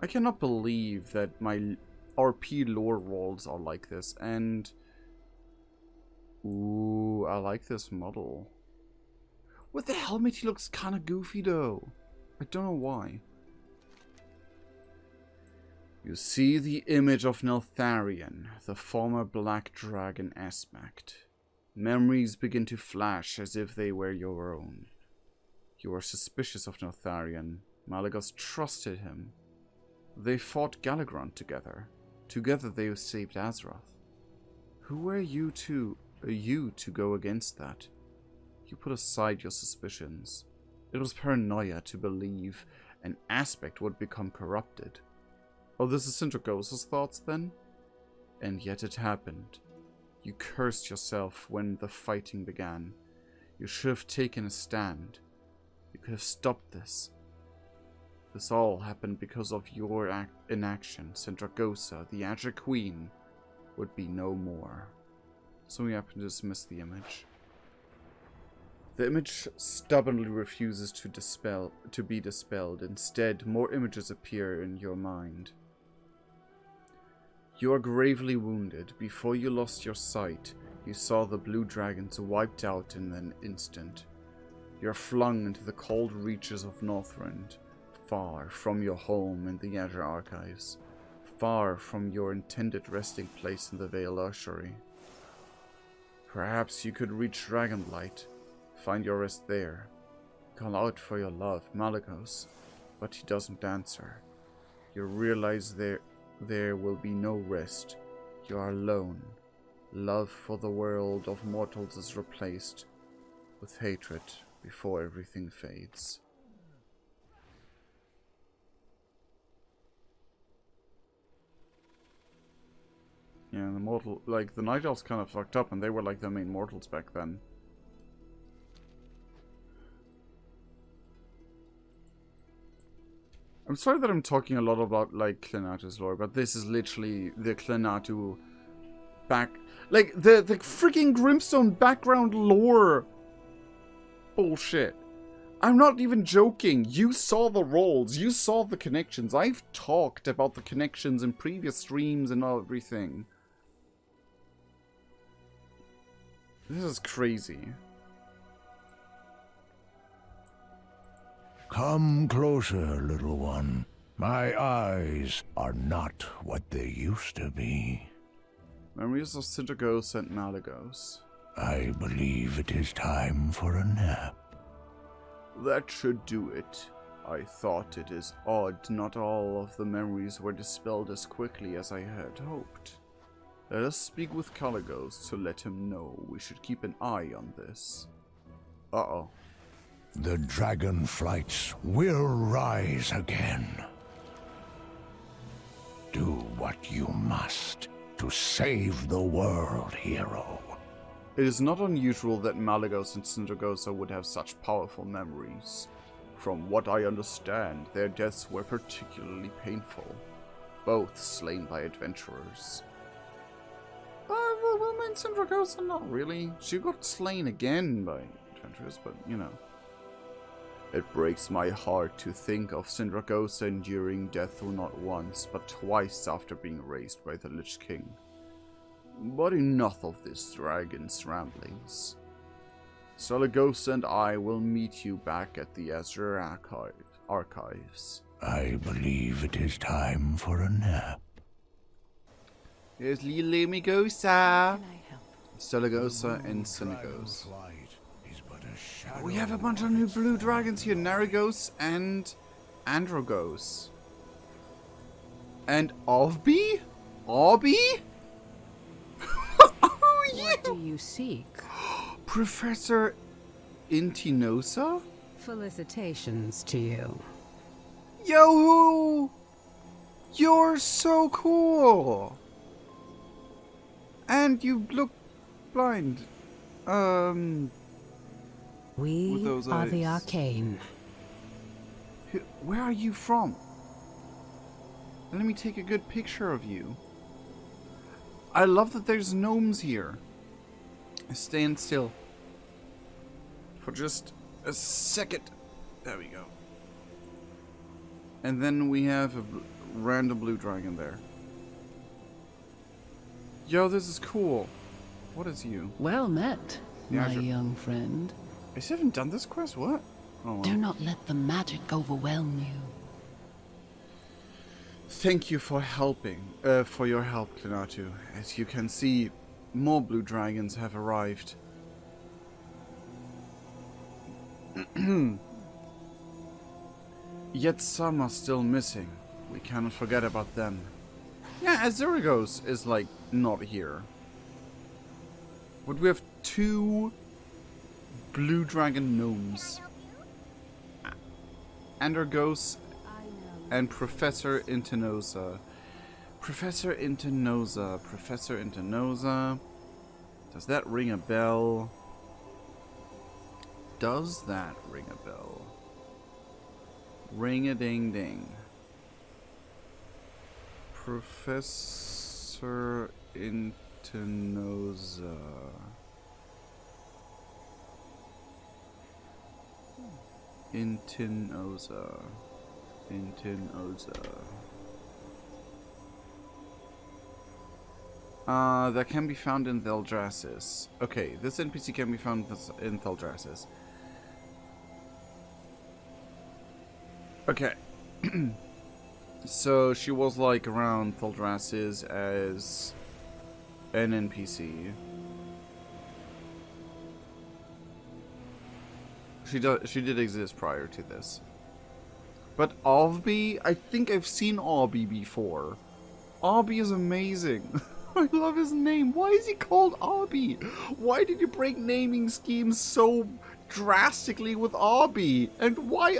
I cannot believe that my RP lore rolls are like this, and... Ooh, I like this model. With the helmet, he looks kind of goofy though. I don't know why. You see the image of Neltharion, the former Black Dragon aspect. Memories begin to flash as if they were your own. You are suspicious of Neltharion. Malygos trusted him. They fought Galagrond together. Together they saved Azeroth. Who were you to go against that? You put aside your suspicions. It was paranoia to believe an aspect would become corrupted. Oh, this is Sindragosa's thoughts then? And yet it happened. You cursed yourself when the fighting began. You should have taken a stand. You could have stopped this. This all happened because of your inaction. Sindragosa, the Azure Queen, would be no more. So we happen to dismiss the image. The image stubbornly refuses to be dispelled. Instead, more images appear in your mind. You are gravely wounded. Before you lost your sight, you saw the blue dragons wiped out in an instant. You are flung into the cold reaches of Northrend, far from your home in the Azure Archives, far from your intended resting place in the Veiled Archery. Perhaps you could reach Dragonflight, find your rest there, call out for your love, Malygos, but he doesn't answer. You realize there will be no rest. You are alone. Love for the world of mortals is replaced with hatred before everything fades. Yeah, the Night Elves kind of fucked up, and they were like the main mortals back then. I'm sorry that I'm talking a lot about, like, Klenatu's lore, but this is literally the Klenatu like, the freaking Grimstone background lore bullshit. I'm not even joking. You saw the roles. You saw the connections. I've talked about the connections in previous streams and everything. This is crazy. Come closer, little one. My eyes are not what they used to be. Memories of Sindragosa and Malygos. I believe it is time for a nap. That should do it. I thought it is odd not all of the memories were dispelled as quickly as I had hoped. Let us speak with Malygos to let him know we should keep an eye on this. Uh-oh. The Dragonflights will rise again. Do what you must to save the world, hero. It is not unusual that Malygos and Sindragosa would have such powerful memories. From what I understand, their deaths were particularly painful, both slain by adventurers. well, mine Sindragosa, not really. She got slain again by adventurers, but you know. It breaks my heart to think of Sindragosa enduring death not once, but twice after being raised by the Lich King. But enough of this dragon's ramblings. Saragosa and I will meet you back at the Azure Archives. I believe it is time for a nap. Here's Lilimigosa, Saragosa, and Sinagos. We have a bunch of new blue dragons here, Narigos and Androgos. And Ovbi? Obby? Oh, yeah! What do you seek? Professor Intinosa? Felicitations to you. Yo! You're so cool! And you look blind. We With those are the eyes. Arcane. Where are you from? Let me take a good picture of you. I love that there's gnomes here. Stand still. For just a second. There we go. And then we have a random blue dragon there. Yo, this is cool. What is you? Well met, Yeah, my sure. young friend. I still haven't done this quest? What? Oh, well. Do not let the magic overwhelm you. Thank you for helping, for your help, Klinatu. As you can see, more blue dragons have arrived. Yet some are still missing. We cannot forget about them. Yeah, Azurigos is like not here. But we have 2 blue dragon gnomes. Androgos and Professor Intinosa. Professor Intinosa. Professor Intinosa. Does that ring a bell? Does that ring a bell? Ring-a-ding-ding. Professor Intinosa. Intinosa. That can be found in Theldrassis. Okay, this NPC can be found in Theldrassis. Okay. So she was like around Theldrassis as an NPC. She did exist prior to this. But Ovbi, I think I've seen Obby before. Obby is amazing. I love his name. Why is he called Obby? Why did you break naming schemes so drastically with Obby? And why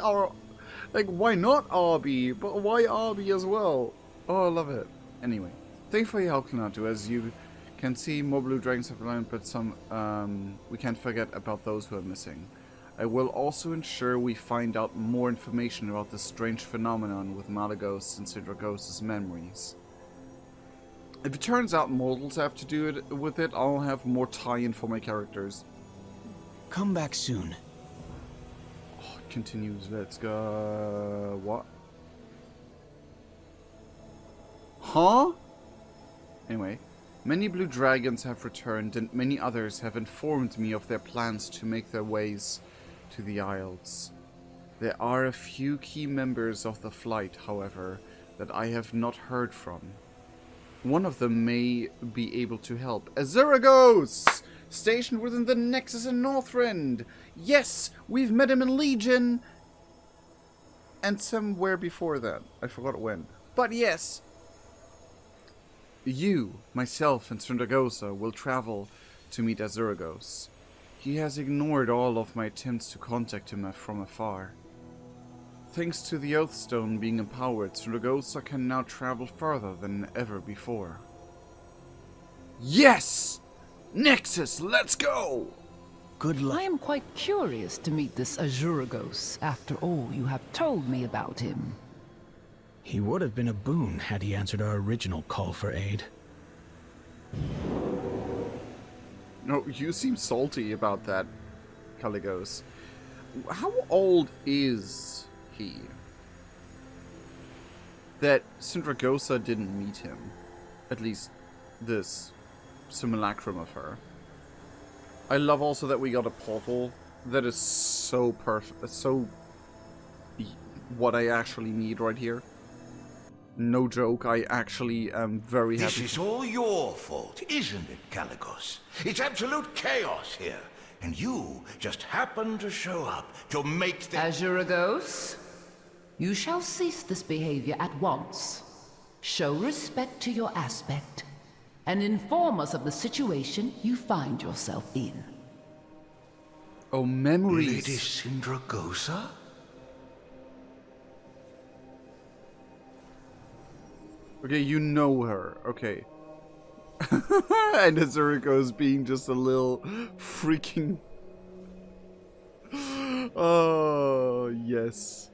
not Obby? But why Obby as well? Oh, I love it. Anyway, thanks for your help, Klinatu. As you can see, more blue dragons have arrived, but some, we can't forget about those who are missing. I will also ensure we find out more information about this strange phenomenon with Malagos and Sindragos' memories. If it turns out mortals have to do it with it, I'll have more tie-in for my characters. Come back soon. Oh, it continues. Let's go. What? Huh? Anyway, many blue dragons have returned, and many others have informed me of their plans to make their ways to the Isles. There are a few key members of the flight, however, that I have not heard from. One of them may be able to help. Azuragos! Stationed within the Nexus in Northrend! Yes! We've met him in Legion! And somewhere before that. I forgot when. But yes! You, myself, and Sindragosa will travel to meet Azuragos. He has ignored all of my attempts to contact him from afar. Thanks to the Oathstone being empowered, Sindragosa can now travel further than ever before. Yes! Nexus, let's go! Good luck. I am quite curious to meet this Azuragos after all you have told me about him. He would have been a boon had he answered our original call for aid. No, you seem salty about that, Caligos. How old is he? That Sindragosa didn't meet him. At least this simulacrum of her. I love also that we got a portal that is so perfect, so what I actually need right here. No joke, I actually am very happy. This is all your fault, isn't it, Caligos? It's absolute chaos here, and you just happen to show up to make the... Azuragos, you shall cease this behavior at once. Show respect to your aspect, and inform us of the situation you find yourself in. Oh, memories. Lady Sindragosa? Okay, you know her. Okay. And Azuriko's being just a little freaking... Oh, yes.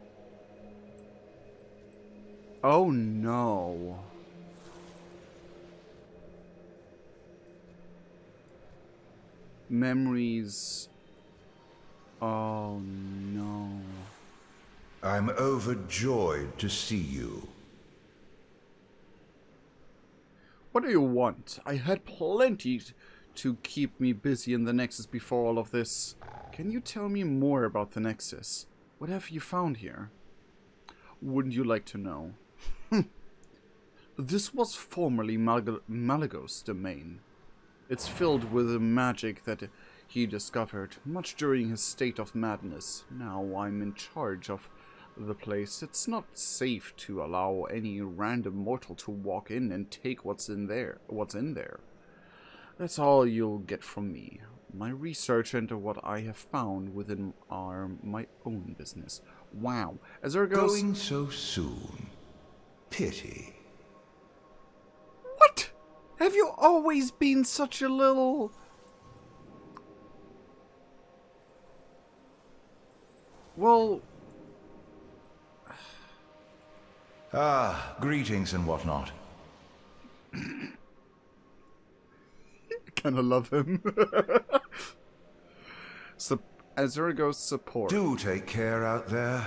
Oh, no. Memories. Oh, no. I'm overjoyed to see you. What do you want? I had plenty to keep me busy in the Nexus before all of this. Can you tell me more about the Nexus? What have you found here? Wouldn't you like to know? This was formerly Malagos' domain. It's filled with the magic that he discovered, much during his state of madness. Now I'm in charge of the place. It's not safe to allow any random mortal to walk in and take what's in there. That's all you'll get from me. My research into what I have found within my own business. Wow. As there goes... Going so soon. Pity. What? Have you always been such a little... Well... Ah, greetings and whatnot. Kinda love him. So, Azurgo's support. Do take care out there.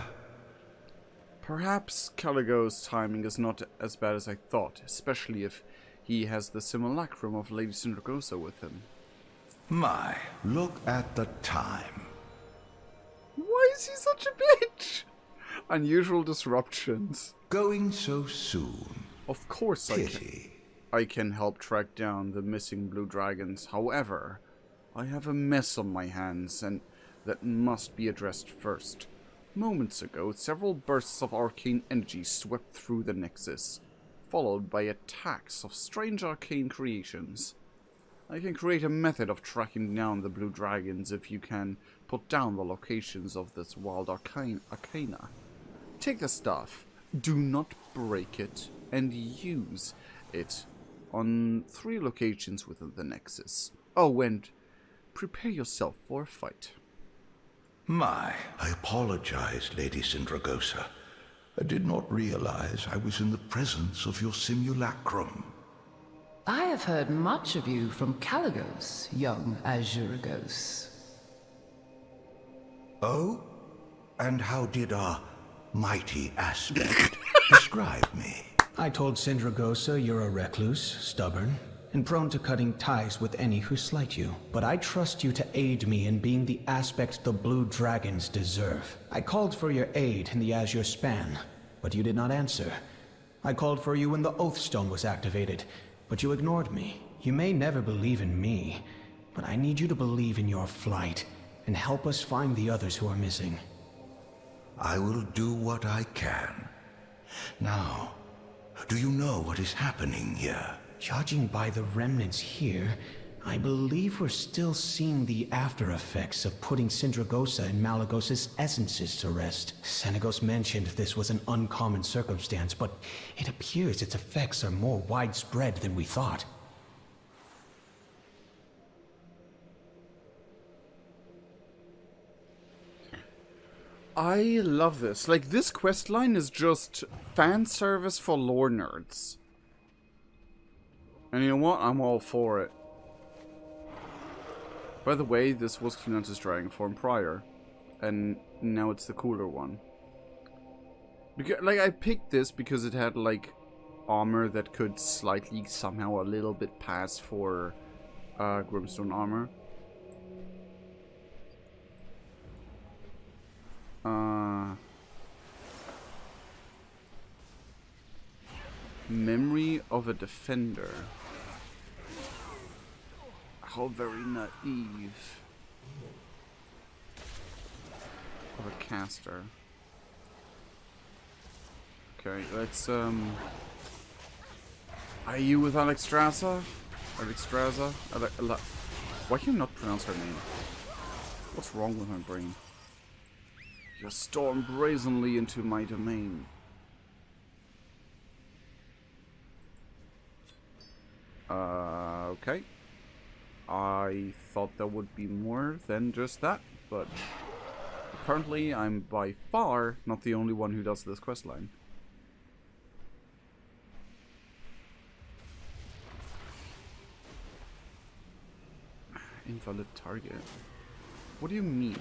Perhaps Caligo's timing is not as bad as I thought, especially if he has the simulacrum of Lady Sindragosa with him. My, look at the time. Why is he such a bitch? Unusual disruptions. Going so soon. Of course Pity. I can help track down the missing blue dragons. However, I have a mess on my hands and that must be addressed first. Moments ago, several bursts of arcane energy swept through the Nexus, followed by attacks of strange arcane creations. I can create a method of tracking down the blue dragons if you can put down the locations of this wild arcana. Take the stuff, do not break it, and use it on 3 locations within the Nexus. Oh, and prepare yourself for a fight. My, I apologize, Lady Sindragosa. I did not realize I was in the presence of your simulacrum. I have heard much of you from Caligos, young Azuragos. Oh? And how did our mighty aspect describe me? I told Sindragosa you're a recluse, stubborn, and prone to cutting ties with any who slight you. But I trust you to aid me in being the aspect the blue dragons deserve. I called for your aid in the Azure Span, but you did not answer. I called for you when the Oathstone was activated, but you ignored me. You may never believe in me, but I need you to believe in your flight and help us find the others who are missing. I will do what I can. Now, do you know what is happening here? Judging by the remnants here, I believe we're still seeing the after effects of putting Sindragosa and Malagos' essences to rest. Senegos mentioned this was an uncommon circumstance, but it appears its effects are more widespread than we thought. I love this. Like, this questline is just fan service for lore nerds. And you know what? I'm all for it. By the way, this was Cleanance's dragon form prior, and now it's the cooler one. Because, like, I picked this because it had, like, armor that could slightly, somehow, a little bit pass for Grimstone armor. Memory of a defender. How very naive. Of a caster. Okay, let's are you with Alexstrasza? Alexstrasza? Why can you not pronounce her name? What's wrong with my brain? You storm brazenly into my domain. Okay. I thought there would be more than just that, but apparently I'm by far not the only one who does this questline. Invalid target? What do you mean?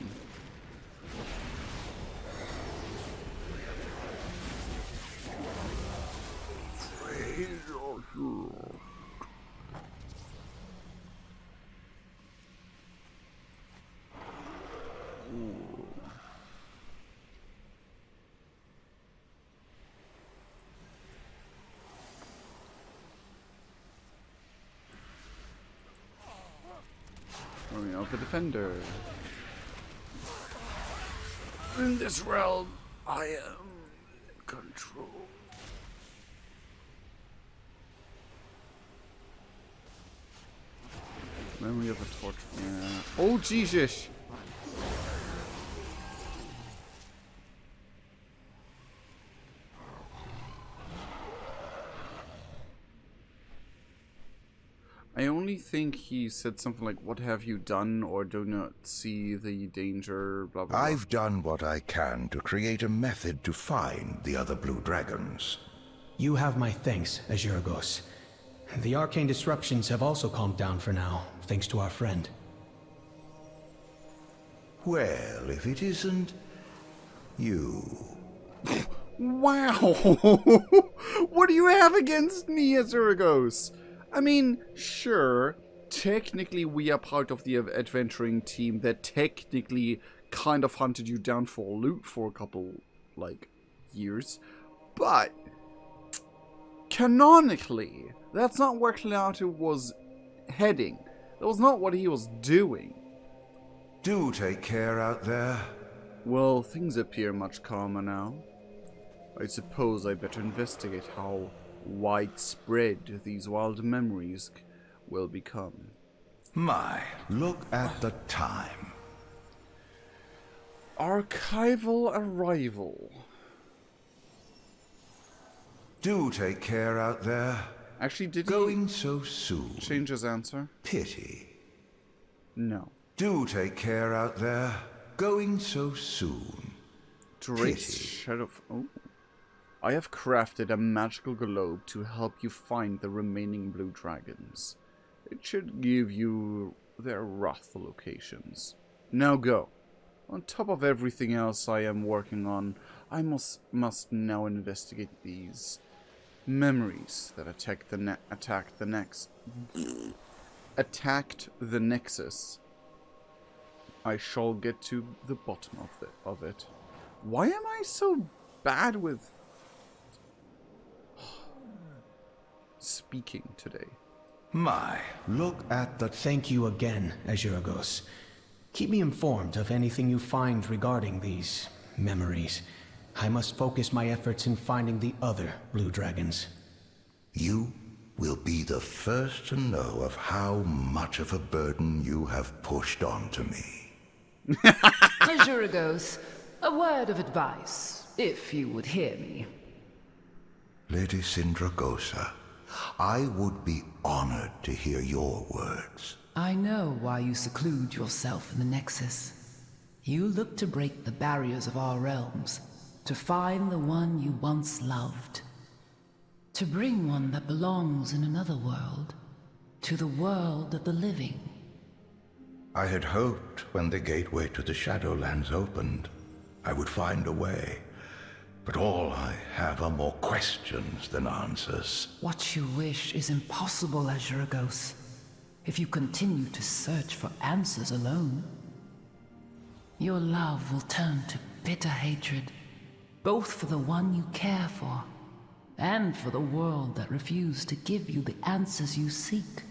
Of the defender. In this realm, I am in control. Memory of a torch. Yeah. Oh Jesus! I only think he said something like, "What have you done?" or "Do not see the danger," blah blah blah. I've done what I can to create a method to find the other blue dragons. You have my thanks, Azuragos. The arcane disruptions have also calmed down for now, thanks to our friend. Well, if it isn't you. Wow! What do you have against me, Azuragos? I mean, sure, technically we are part of the adventuring team that technically kind of hunted you down for loot for a couple, like, years. But, canonically, that's not where Cleatu was heading. That was not what he was doing. Do take care out there. Well, things appear much calmer now. I suppose I better investigate how widespread these wild memories will become. My, look at the time. Archival arrival. Do take care out there. Actually, did Going so soon. Change his answer? Pity. No. Do take care out there. Going so soon. To raise shadow. Oh. I have crafted a magical globe to help you find the remaining blue dragons. It should give you their rough locations. Now go. On top of everything else I am working on, I must now investigate these memories that attacked the Nexus. I shall get to the bottom of it. Why am I so bad with speaking today? My, look at the... Thank you again, Azuragos. Keep me informed of anything you find regarding these memories. I must focus my efforts in finding the other blue dragons. You will be the first to know of how much of a burden you have pushed onto me. Azuragos, a word of advice, if you would hear me. Lady Sindragosa, I would be honored to hear your words. I know why you seclude yourself in the Nexus. You look to break the barriers of our realms, to find the one you once loved. To bring one that belongs in another world, to the world of the living. I had hoped when the gateway to the Shadowlands opened, I would find a way. But all I have are more questions than answers. What you wish is impossible, Azuragos. If you continue to search for answers alone, your love will turn to bitter hatred, both for the one you care for, and for the world that refused to give you the answers you seek.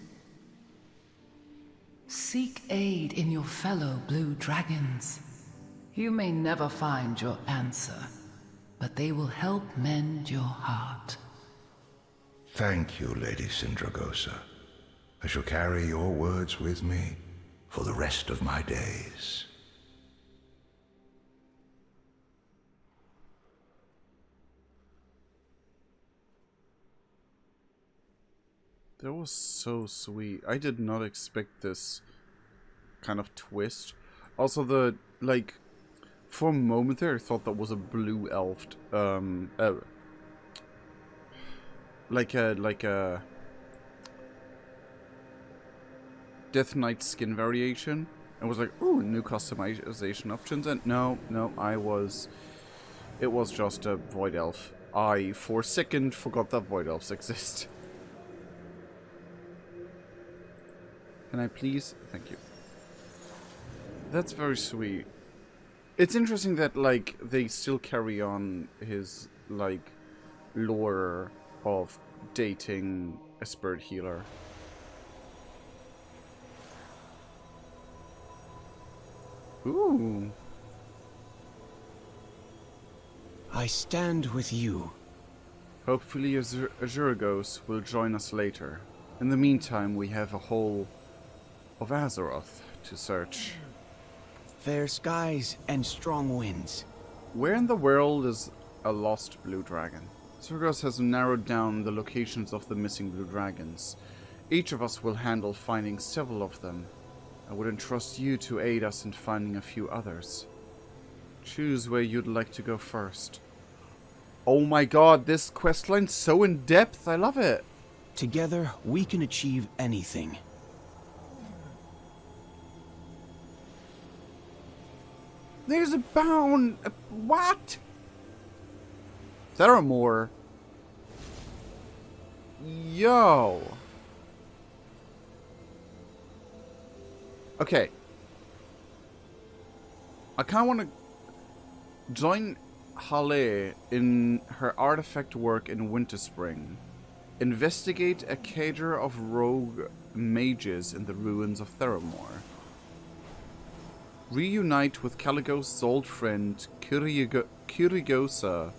Seek aid in your fellow blue dragons. You may never find your answer, but they will help mend your heart. Thank you, Lady Sindragosa. I shall carry your words with me for the rest of my days. That was so sweet. I did not expect this kind of twist. Also, for a moment there, I thought that was a blue elf, like a Death Knight skin variation. I was like, ooh, new customization options, and no, it was just a Void Elf. I, for a second, forgot that Void Elves exist. Can I please? Thank you. That's very sweet. It's interesting that, they still carry on his, lore of dating a spirit healer. Ooh. I stand with you. Hopefully Azuragos will join us later. In the meantime, we have a whole of Azeroth to search. Fair skies and strong winds. Where in the world is a lost blue dragon? Azuragos has narrowed down the locations of the missing blue dragons. Each of us will handle finding several of them. I would entrust you to aid us in finding a few others. Choose where you'd like to go first. Oh my god, this questline's so in depth, I love it! Together, we can achieve anything. There's a bound... What? Theramore. Yo. Okay. I kind of want to join Halle in her artifact work in Winterspring. Investigate a cadre of rogue mages in the ruins of Theramore. Reunite with Caligos' old friend Kirigosa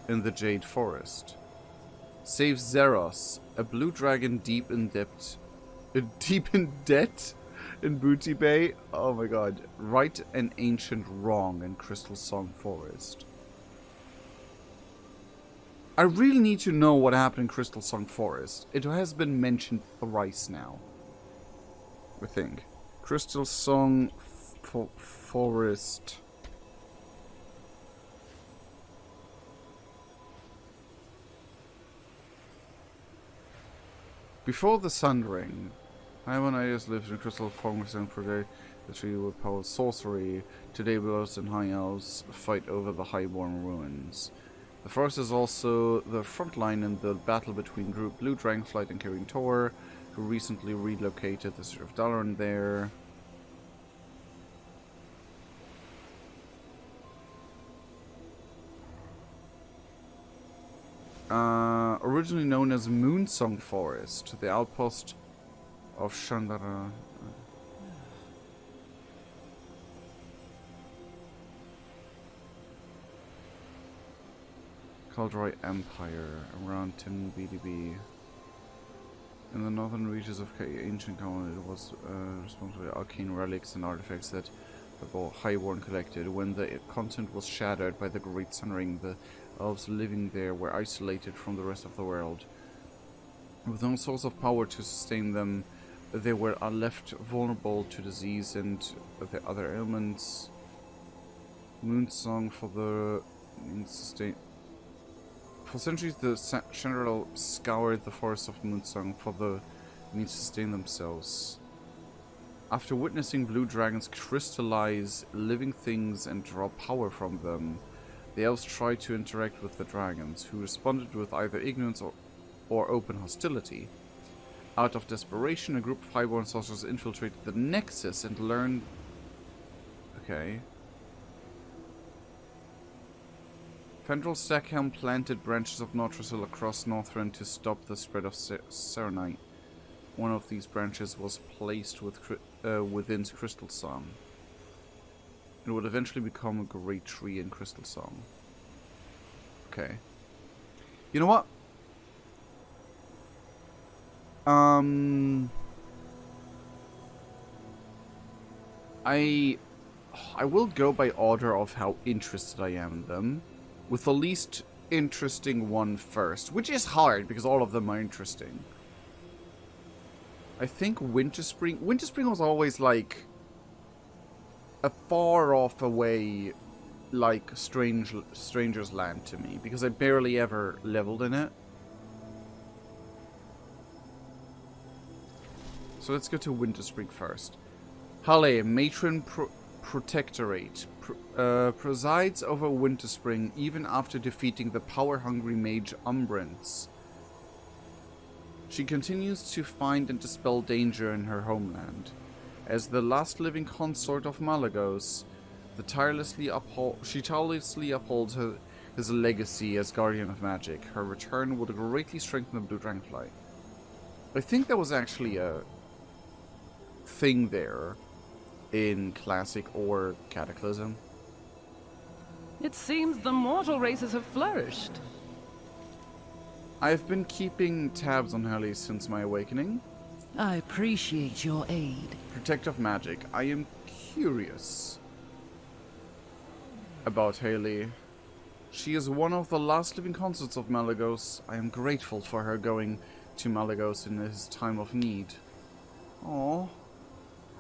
in the Jade Forest. Save Zeros, a blue dragon deep in debt in Booty Bay. Oh my god. Right an ancient wrong in Crystal Song Forest. I really need to know what happened in Crystal Song Forest. It has been mentioned thrice now, I think. Crystal Song Forest. Before the Sundering, Ionidas lived in Crystal Forest and predate the tree with power sorcery. Today, Belos and High Elves fight over the Highborn ruins. The forest is also the front line in the battle between Group Blue Dragonflight and Kirin Tor, who recently relocated the City of Dalaran there. Originally known as Moonsong Forest, the outpost of Chandara. Kaldroy Empire, around 10 BDB. In the northern reaches of ancient Common, it was responsible for arcane relics and artifacts that the Highborn collected. When the continent was shattered by the Great Sunring, the elves living there were isolated from the rest of the world. With no source of power to sustain them, they were left vulnerable to disease and the other ailments. Moonsong for the For centuries, the Chandral scoured the forests of Moonsong for the means to sustain themselves. After witnessing blue dragons crystallize living things and draw power from them, the elves tried to interact with the dragons, who responded with either ignorance or open hostility. Out of desperation, a group of highborn sorcerers infiltrated the Nexus and learned... Okay. Fendral Stackhelm planted branches of Nortrasil across Northrend to stop the spread of Serenite. One of these branches was placed within Crystal Song. It would eventually become a great tree in Crystal Song. Okay. You know what? I will go by order of how interested I am in them, with the least interesting one first, which is hard because all of them are interesting. I think Winterspring was always like a far off away, like Stranger's Land to me, because I barely ever leveled in it. So let's go to Winterspring first. Halle, Matron Protectorate, presides over Winterspring even after defeating the power-hungry mage Umbrance. She continues to find and dispel danger in her homeland. As the last living consort of Malagos, she tirelessly upholds his legacy as Guardian of Magic. Her return would greatly strengthen the Blue Dragonflight. I think there was actually a thing there in Classic or Cataclysm. It seems the mortal races have flourished. I've been keeping tabs on Halle since my awakening. I appreciate your aid. Protective magic. I am curious about Halle. She is one of the last living consorts of Malagos. I am grateful for her going to Malagos in his time of need. Aww.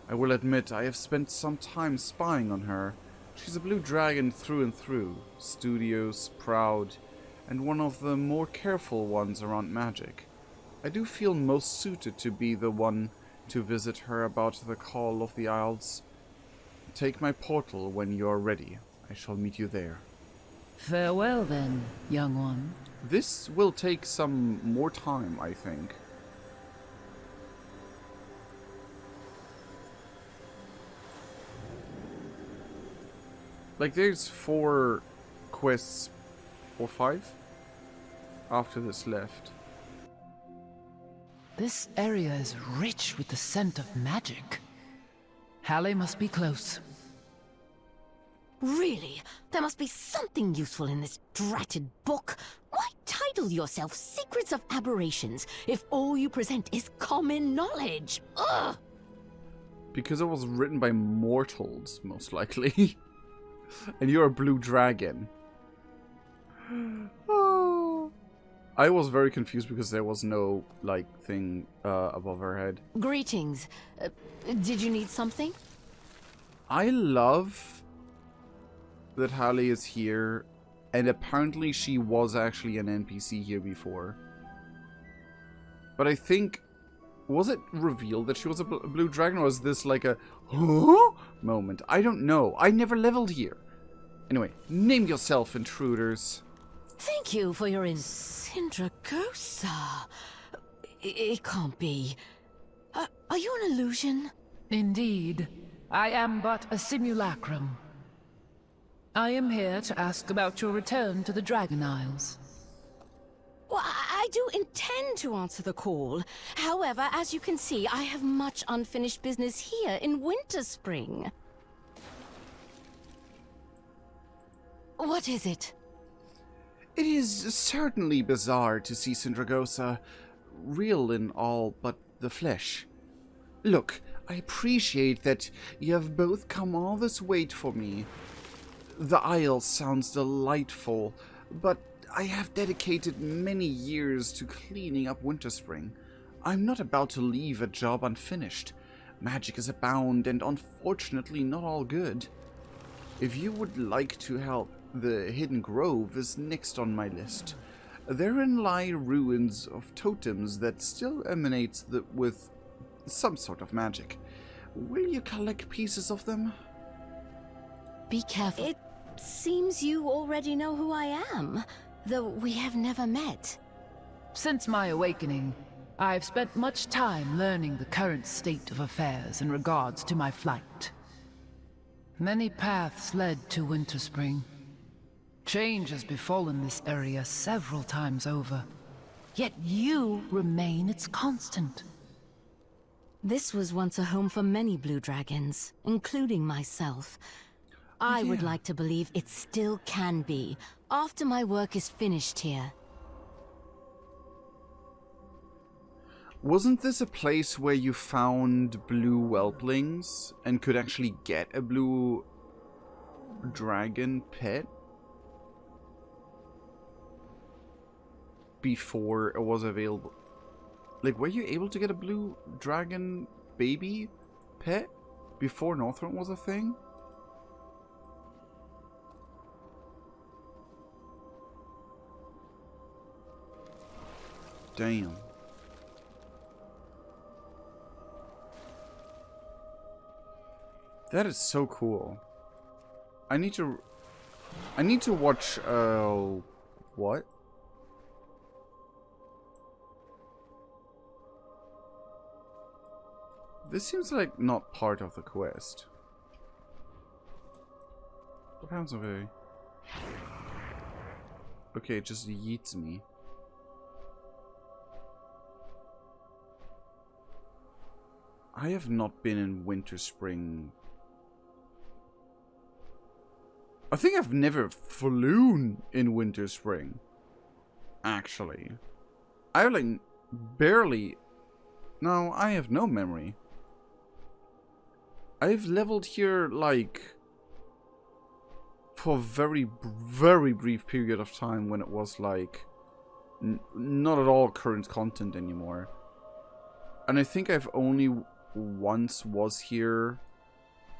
I will admit, I have spent some time spying on her. She's a blue dragon through and through, studious, proud, and one of the more careful ones around magic. I do feel most suited to be the one to visit her about the call of the Isles. Take my portal when you are ready. I shall meet you there. Farewell then, young one. This will take some more time, I think. Like, there's 4 quests, or 5, after this left. This area is rich with the scent of magic. Halle must be close. Really? There must be something useful in this dratted book. Why title yourself Secrets of Aberrations if all you present is common knowledge? Ugh! Because it was written by mortals, most likely. And you're a blue dragon. Oh. I was very confused because there was no, like, thing above her head. Greetings. Did you need something? I love that Halle is here, and apparently she was actually an NPC here before. But I think... Was it revealed that she was a blue dragon, or was this like a huh? Moment? I don't know. I never leveled here. Anyway, name yourself, intruders. Thank you for your Sindragosa. It can't be. Are you an illusion? Indeed. I am but a simulacrum. I am here to ask about your return to the Dragon Isles. Well, I do intend to answer the call. However, as you can see, I have much unfinished business here in Winterspring. What is it? It is certainly bizarre to see Sindragosa real in all but the flesh. Look, I appreciate that you have both come all this way for me. The Isle sounds delightful, but I have dedicated many years to cleaning up Winterspring. I'm not about to leave a job unfinished. Magic is abound, and unfortunately not all good. If you would like to help, the Hidden Grove is next on my list. Therein lie ruins of totems that still emanates with some sort of magic. Will you collect pieces of them? Be careful. It seems you already know who I am, though we have never met. Since my awakening, I've spent much time learning the current state of affairs in regards to my flight. Many paths led to Winterspring. Change has befallen this area several times over, yet you remain its constant. This was once a home for many blue dragons, including myself. I would like to believe it still can be, after my work is finished here. Wasn't this a place where you found blue whelplings and could actually get a blue dragon pet? Before it was available. Like, were you able to get a blue dragon baby pet before Northrend was a thing? Damn. That is so cool. I need to watch, what? This seems like not part of the quest. What happens over here? Okay, it just yeets me. I have not been in Winterspring. I think I've never flown in Winterspring. Actually. I have like barely... No, I have no memory. I've leveled here like... for a very, very brief period of time when it was like... not at all current content anymore. And I think I've only once was here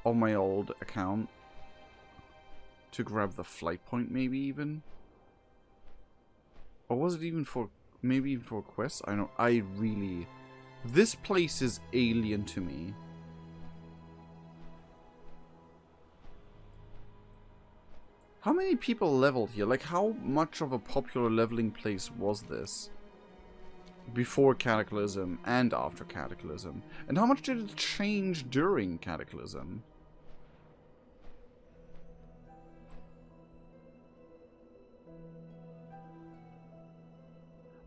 on my old account to grab the flight point, maybe even, or was it even for maybe even for a quest? I really, this place is alien to me. How many people leveled here? Like, how much of a popular leveling place was this before Cataclysm and after Cataclysm? And how much did it change during Cataclysm?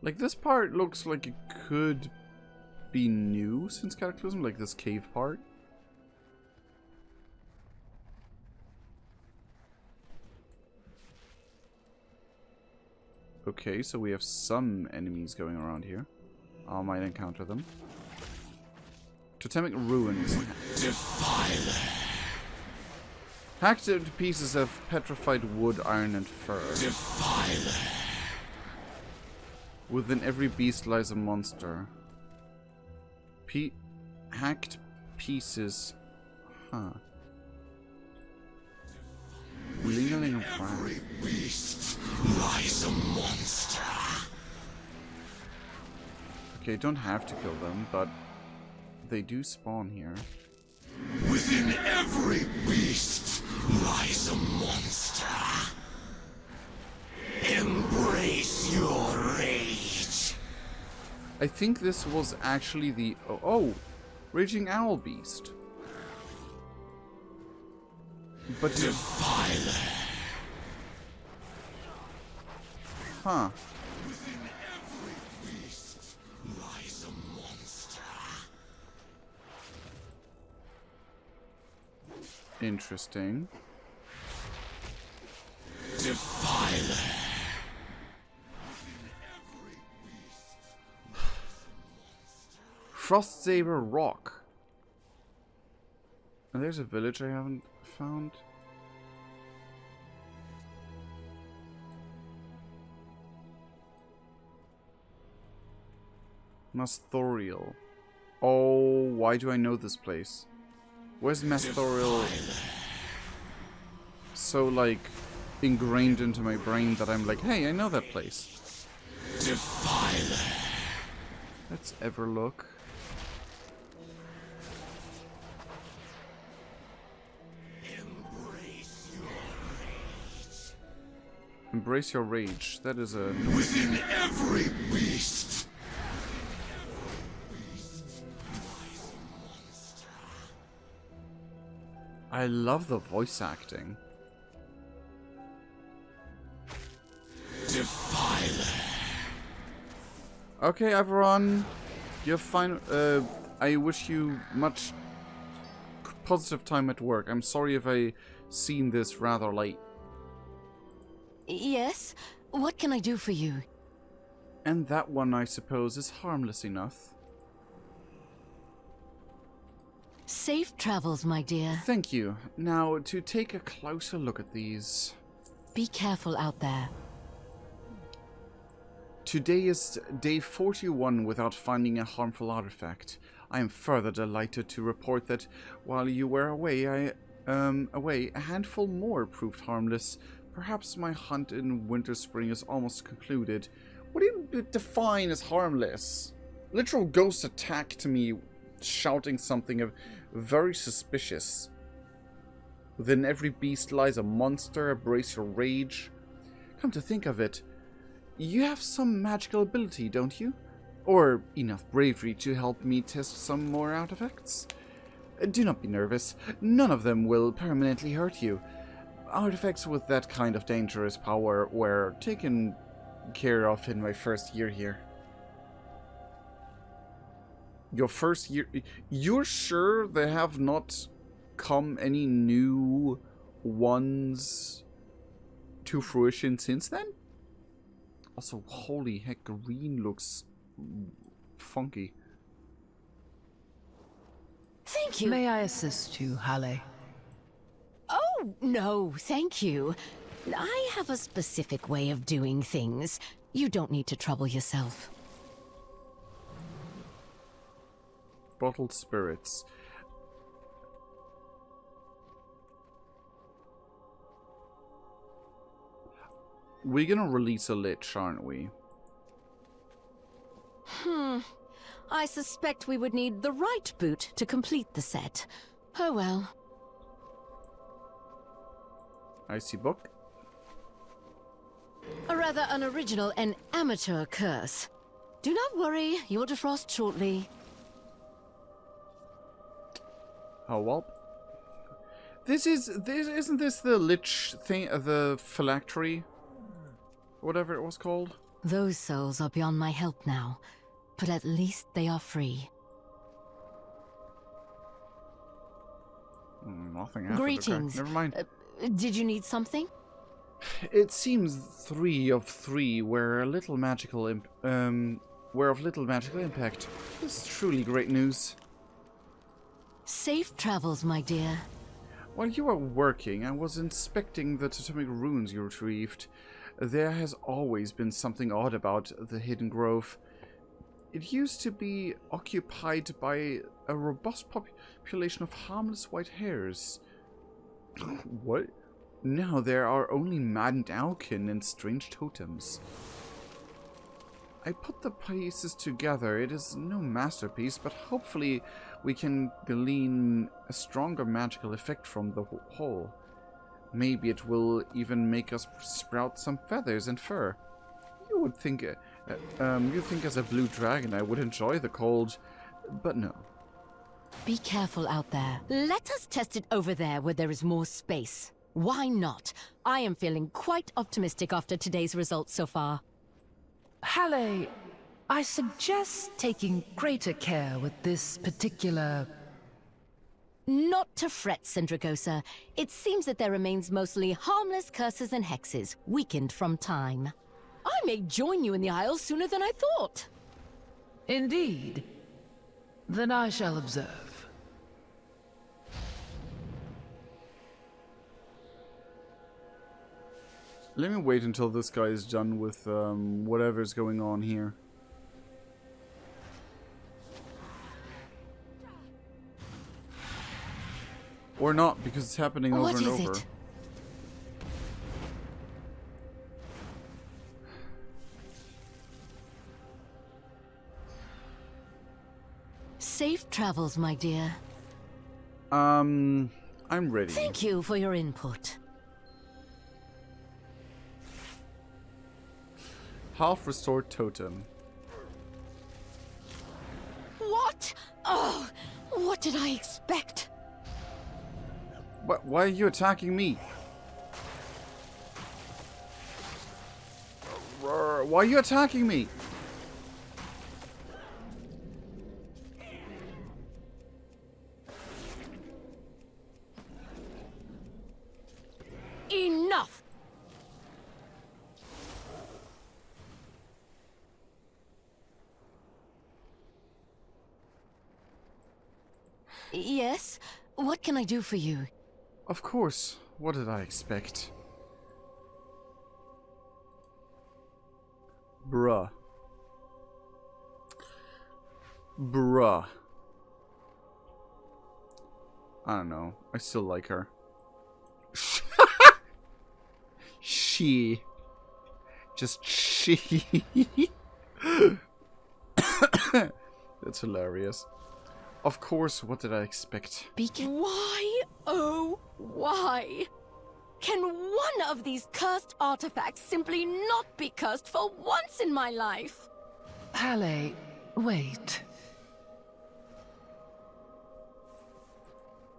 Like, this part looks like it could be new since Cataclysm, like this cave part. Okay, so we have some enemies going around here. I might encounter them. Totemic ruins. Defiler. Hacked into pieces of petrified wood, iron, and fur. Defiler. Within every beast lies a monster. Hacked pieces. Huh. Ling-a-ling Every beast lies a monster. Okay, don't have to kill them, but they do spawn here. Within every beast lies a monster. Embrace your rage. I think this was actually the... Oh, Raging Owl Beast. But... Defiler. Huh. Within every beast lies a monster. Interesting. Defiler. Frostsaber Rock. And there's a village I haven't found. Masthorial. Oh, why do I know this place? Where's Masthorial so, like, ingrained into my brain that I'm like, hey, I know that place. Defiler. Let's ever look. Embrace your rage. That is a... Within every beast! I love the voice acting. Defiler! Okay, everyone. You're fine. I wish you much positive time at work. I'm sorry if I seen this rather late. Yes? What can I do for you? And that one, I suppose, is harmless enough. Safe travels, my dear. Thank you. Now, to take a closer look at these. Be careful out there. Today is day 41 without finding a harmful artifact. I am further delighted to report that while you were away, a handful more proved harmless. Perhaps my hunt in Winter Spring is almost concluded. What do you define as harmless? Literal ghosts attacked me, shouting something very suspicious. Within every beast lies a monster. Embrace your rage. Come to think of it, you have some magical ability, don't you? Or enough bravery to help me test some more artifacts? Do not be nervous. None of them will permanently hurt you. Artifacts with that kind of dangerous power were taken care of in my first year here. Your first year? You're sure there have not come any new ones to fruition since then? Also, holy heck, green looks funky. Thank you. May I assist you, Halle? Oh, no, thank you. I have a specific way of doing things. You don't need to trouble yourself. Bottled spirits. We're gonna release a lich, aren't we? I suspect we would need the right boot to complete the set. Oh well. Icy book. A rather unoriginal and amateur curse. Do not worry, you'll defrost shortly. Oh well. Isn't this the lich thing, the phylactery? Whatever it was called? Those souls are beyond my help now, but at least they are free. Nothing happened. Greetings. Okay, never mind. Did you need something? It seems 3 of 3 were a little magical were of little magical impact. This is truly great news. Safe travels, my dear. While you were working, I was inspecting the totemic runes you retrieved. There has always been something odd about the Hidden Grove. It used to be occupied by a robust population of harmless white hares. What? Now there are only maddened owlkin and strange totems. I put the pieces together. It is no masterpiece, but hopefully we can glean a stronger magical effect from the whole. Maybe it will even make us sprout some feathers and fur. You would think, as a blue dragon I would enjoy the cold, but no. Be careful out there. Let us test it over there where there is more space. Why not? I am feeling quite optimistic after today's results so far. Halle, I suggest taking greater care with this particular... Not to fret, Syndragosa. It seems that there remains mostly harmless curses and hexes, weakened from time. I may join you in the Isles sooner than I thought. Indeed. Then I shall observe. Let me wait until this guy is done with whatever's going on here. Or not, because it's happening over and over. What is it? Safe travels, my dear. I'm ready. Thank you for your input. Half restored totem. What? Oh, what did I expect? Why are you attacking me? Why are you attacking me? Enough! Yes? What can I do for you? Of course. What did I expect? Bruh. Bruh. I don't know. I still like her. She. Just she. That's hilarious. Of course, what did I expect? Why? Oh, why? Can one of these cursed artifacts simply not be cursed for once in my life? Halle, wait.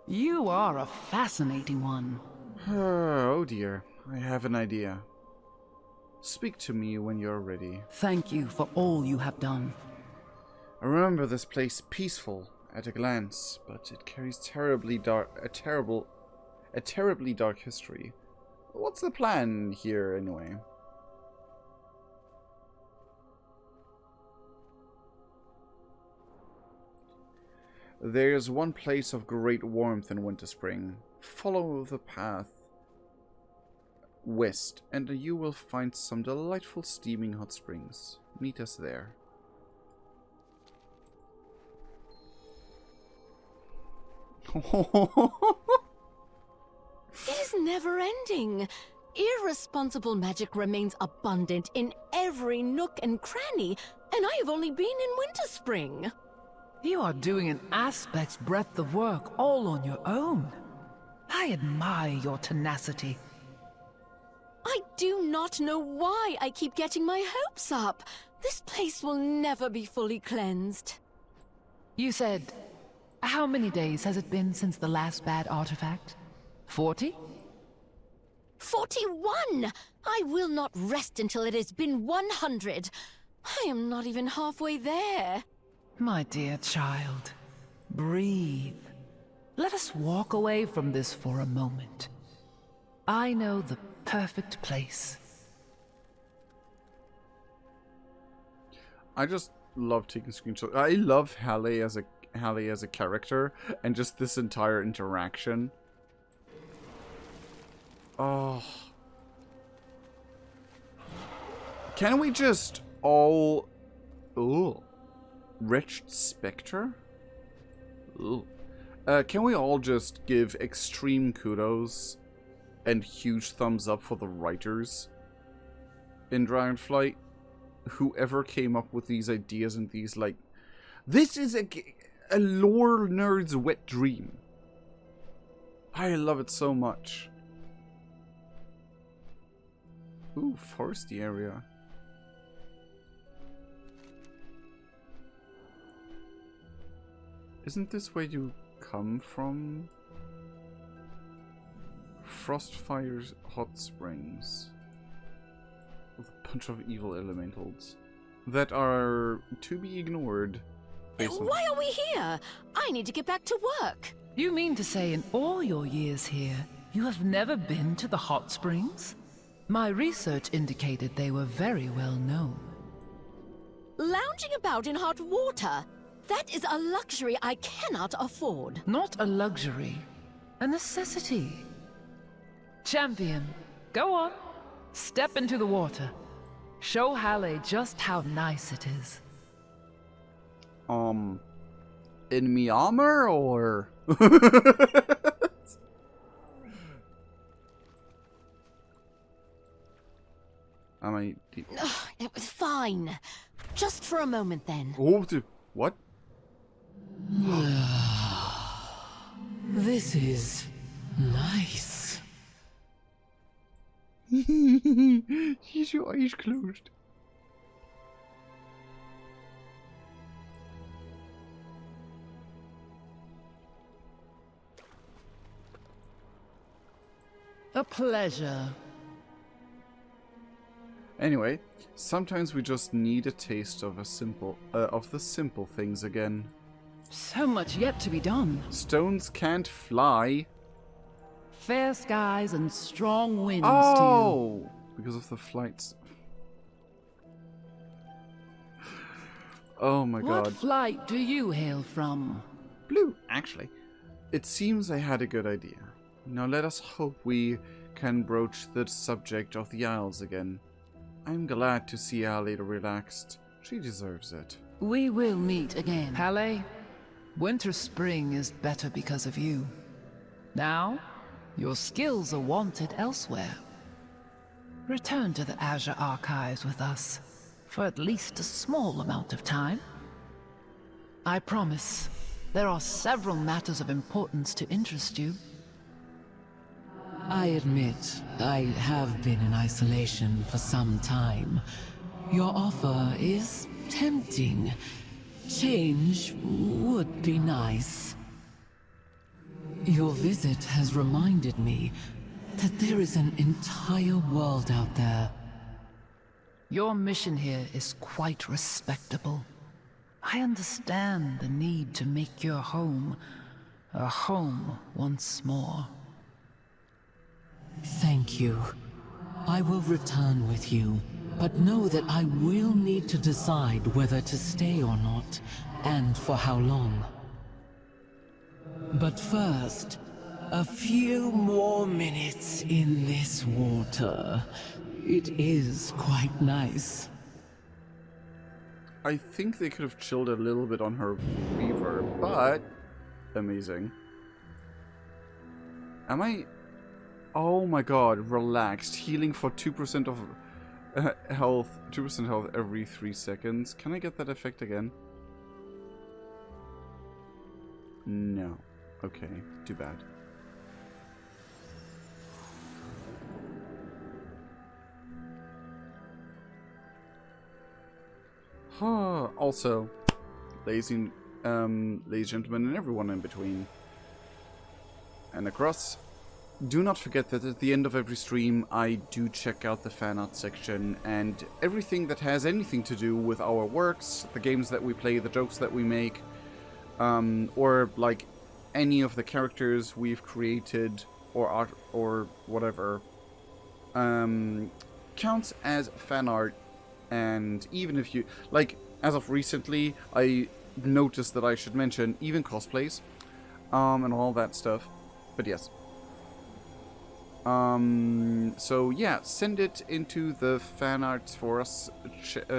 You are a fascinating one. Oh dear, I have an idea. Speak to me when you're ready. Thank you for all you have done. I remember this place peaceful at a glance, but it carries a terribly dark history. What's the plan here, anyway? There's one place of great warmth in Winterspring. Follow the path west, and you will find some delightful steaming hot springs. Meet us there. It is never ending. Irresponsible magic remains abundant in every nook and cranny, and I have only been in Winterspring. You are doing an aspect's breadth of work all on your own. I admire your tenacity. I do not know why I keep getting my hopes up. This place will never be fully cleansed. You said, how many days has it been since the last bad artifact? 40? 41! I will not rest until it has been 100. I am not even halfway there. My dear child, breathe. Let us walk away from this for a moment. I know the perfect place. I just love taking screenshots. I love Halle as a character, and just this entire interaction. Oh. Can we just all... Ooh. Wretched Spectre? Ooh. Can we all just give extreme kudos and huge thumbs up for the writers in Dragonflight? Whoever came up with these ideas and these, like... This is a lore nerd's wet dream. I love it so much. Ooh, foresty area. Isn't this where you come from? Frostfire's hot springs. With a bunch of evil elementals that are to be ignored. Why are we here? I need to get back to work. You mean to say in all your years here, you have never been to the hot springs? My research indicated they were very well known. Lounging about in hot water. That is a luxury I cannot afford. Not a luxury, a necessity. Champion, go on. Step into the water. Show Halle just how nice it is. In me armor, or? It was fine. Just for a moment, then. Oh, what? This is nice. She's your eyes closed. A pleasure. Anyway, sometimes we just need a taste of the simple things again. So much yet to be done. Stones can't fly. Fair skies and strong winds Oh, because of the flights. Oh my to you. What god. flight do you hail from? Blue, actually. It seems I had a good idea. Now let us hope we can broach the subject of the Isles again. I'm glad to see Allie relaxed. She deserves it. We will meet again. Halle, Winter Spring is better because of you. Now, your skills are wanted elsewhere. Return to the Azure Archives with us, for at least a small amount of time. I promise, there are several matters of importance to interest you. I admit, I have been in isolation for some time. Your offer is tempting. Change would be nice. Your visit has reminded me that there is an entire world out there. Your mission here is quite respectable. I understand the need to make your home a home once more. Thank you. I will return with you, but know that I will need to decide whether to stay or not, and for how long. But first, a few more minutes in this water. It is quite nice. I think they could have chilled a little bit on her reverb, but amazing. Am I... Oh my god, relaxed. Healing for 2% of health, 2% health every 3 seconds. Can I get that effect again? No. Okay, too bad. Also, ladies and gentlemen, and everyone in between and across, do not forget that at the end of every stream, I do check out the fan art section and everything that has anything to do with our works, the games that we play, the jokes that we make, or like any of the characters we've created or art or whatever, counts as fan art. And even if you, like, as of recently, I noticed that I should mention even cosplays, and all that stuff. But yes. So yeah, send it into the fan arts for us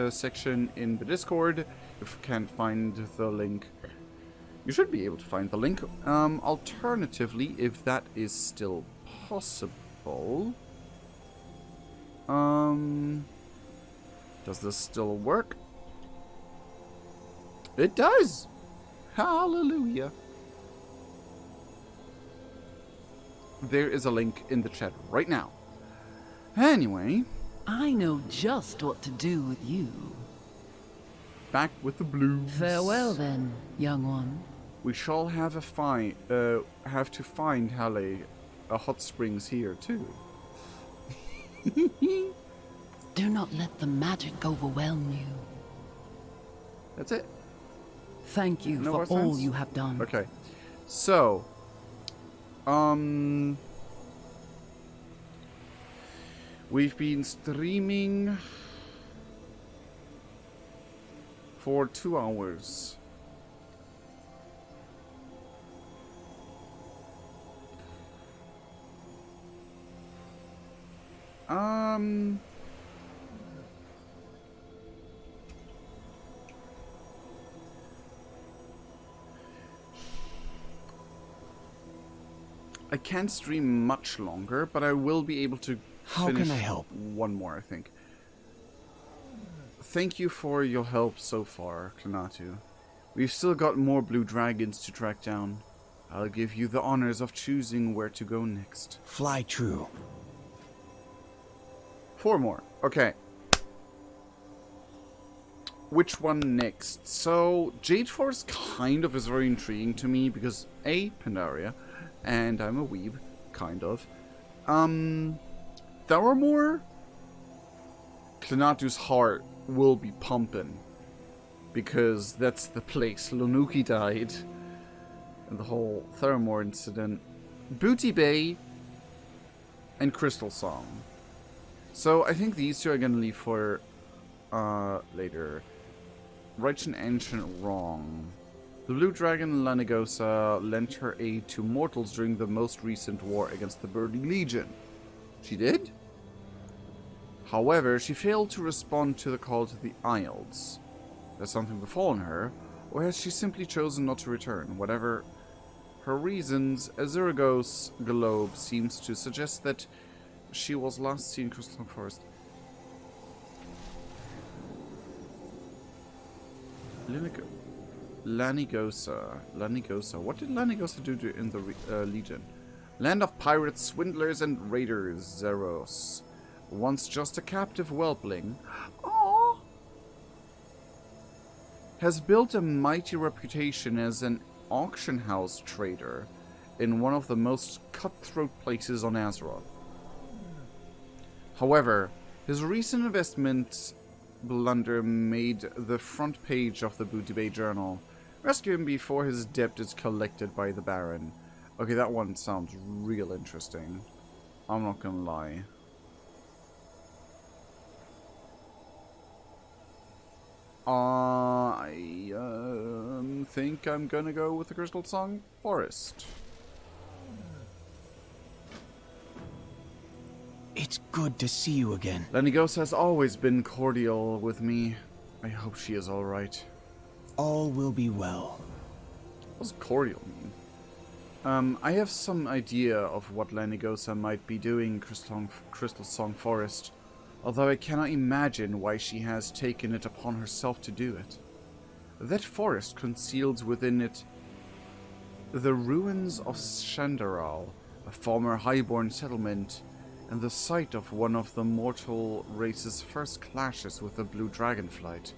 section in the Discord. If you can find the link, you should be able to find the link. Alternatively, if that is still possible, does this still work? It does! Hallelujah! There is a link in the chat right now. Anyway. I know just what to do with you. Back with the blues. Farewell then, young one. We shall have to find Halle a hot springs here too. Do not let the magic overwhelm you. That's it. Thank you for all you have done. Okay. So, we've been streaming for 2 hours. I can't stream much longer, but I will be able to How finish can I help? one more, I think. Thank you for your help so far, Klanatu. We've still got more blue dragons to track down. I'll give you the honors of choosing where to go next. Fly true. 4 more. Okay. Which one next? So, Jade Force kind of is very intriguing to me because A, Pandaria, and I'm a weeb, kind of. Theramore, Klinatu's heart will be pumping. Because that's the place Lonuki died. And the whole Theramore incident. Booty Bay and Crystal Song. So I think these two are gonna leave for later. Right and Ancient Wrong. The Blue Dragon Lanigosa lent her aid to mortals during the most recent war against the Burning Legion. She did? However, she failed to respond to the call to the Isles. Has something befallen her, or has she simply chosen not to return? Whatever her reasons, Azuragos' globe seems to suggest that she was last seen in Crystal Forest. Lanigosa. What did Lanigosa do in the Legion? Land of pirates, swindlers, and raiders. Zeros. Once just a captive whelpling. Aww. Has built a mighty reputation as an auction house trader in one of the most cutthroat places on Azeroth. However, his recent investment blunder made the front page of the Booty Bay Journal. Rescue him before his debt is collected by the Baron. Okay, that one sounds real interesting. I'm not gonna lie. I think I'm gonna go with the Crystal Song Forest. It's good to see you again. Lenigos has always been cordial with me. I hope she is alright. All will be well. What does cordial mean? I have some idea of what Lanigosa might be doing in Crystal Song Forest, although I cannot imagine why she has taken it upon herself to do it. That forest conceals within it the ruins of Shandaral, a former highborn settlement, and the site of one of the mortal race's first clashes with the Blue Dragonflight.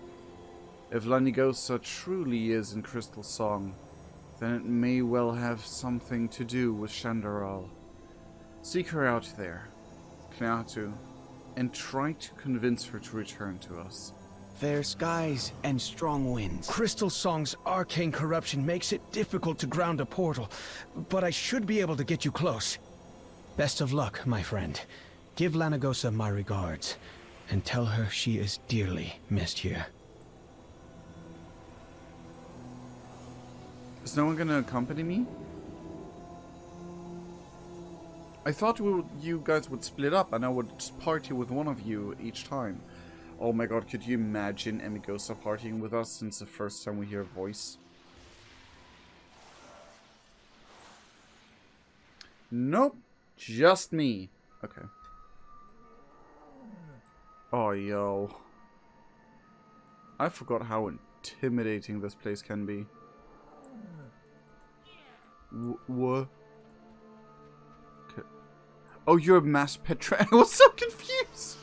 If Lanigosa truly is in Crystal Song, then it may well have something to do with Shandaral. Seek her out there, Klinatu, and try to convince her to return to us. Fair skies and strong winds. Crystal Song's arcane corruption makes it difficult to ground a portal, but I should be able to get you close. Best of luck, my friend. Give Lanigosa my regards, and tell her she is dearly missed here. Is no one gonna accompany me? I thought you guys would split up and I would party with one of you each time. Oh my god, could you imagine Emigosa partying with us since the first time we hear a voice? Nope, just me. Okay. Oh, yo. I forgot how intimidating this place can be. What? Okay. Oh, you're a mass pet trainer. I was so confused.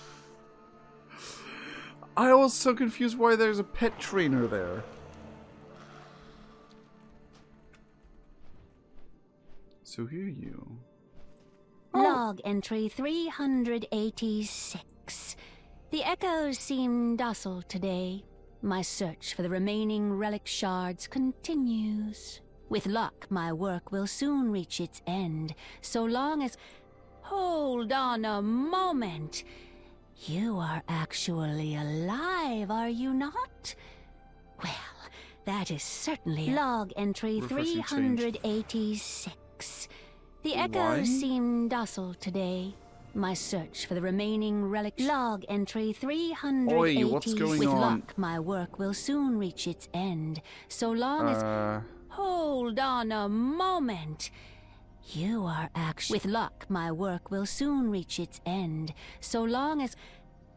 I was so confused why there's a pet trainer there. So here you. Log entry 386. The echoes seem docile today. My search for the remaining relic shards continues. With luck, my work will soon reach its end, so long as... Hold on a moment. You are actually alive, are you not? Well, that is certainly... Log entry 386. The echoes seem docile today. My search for the remaining relic... Log entry 380. Oi, what's going With on? luck, my work will soon reach its end, so long as... Hold on a moment. You are actually... With luck, my work will soon reach its end, so long as...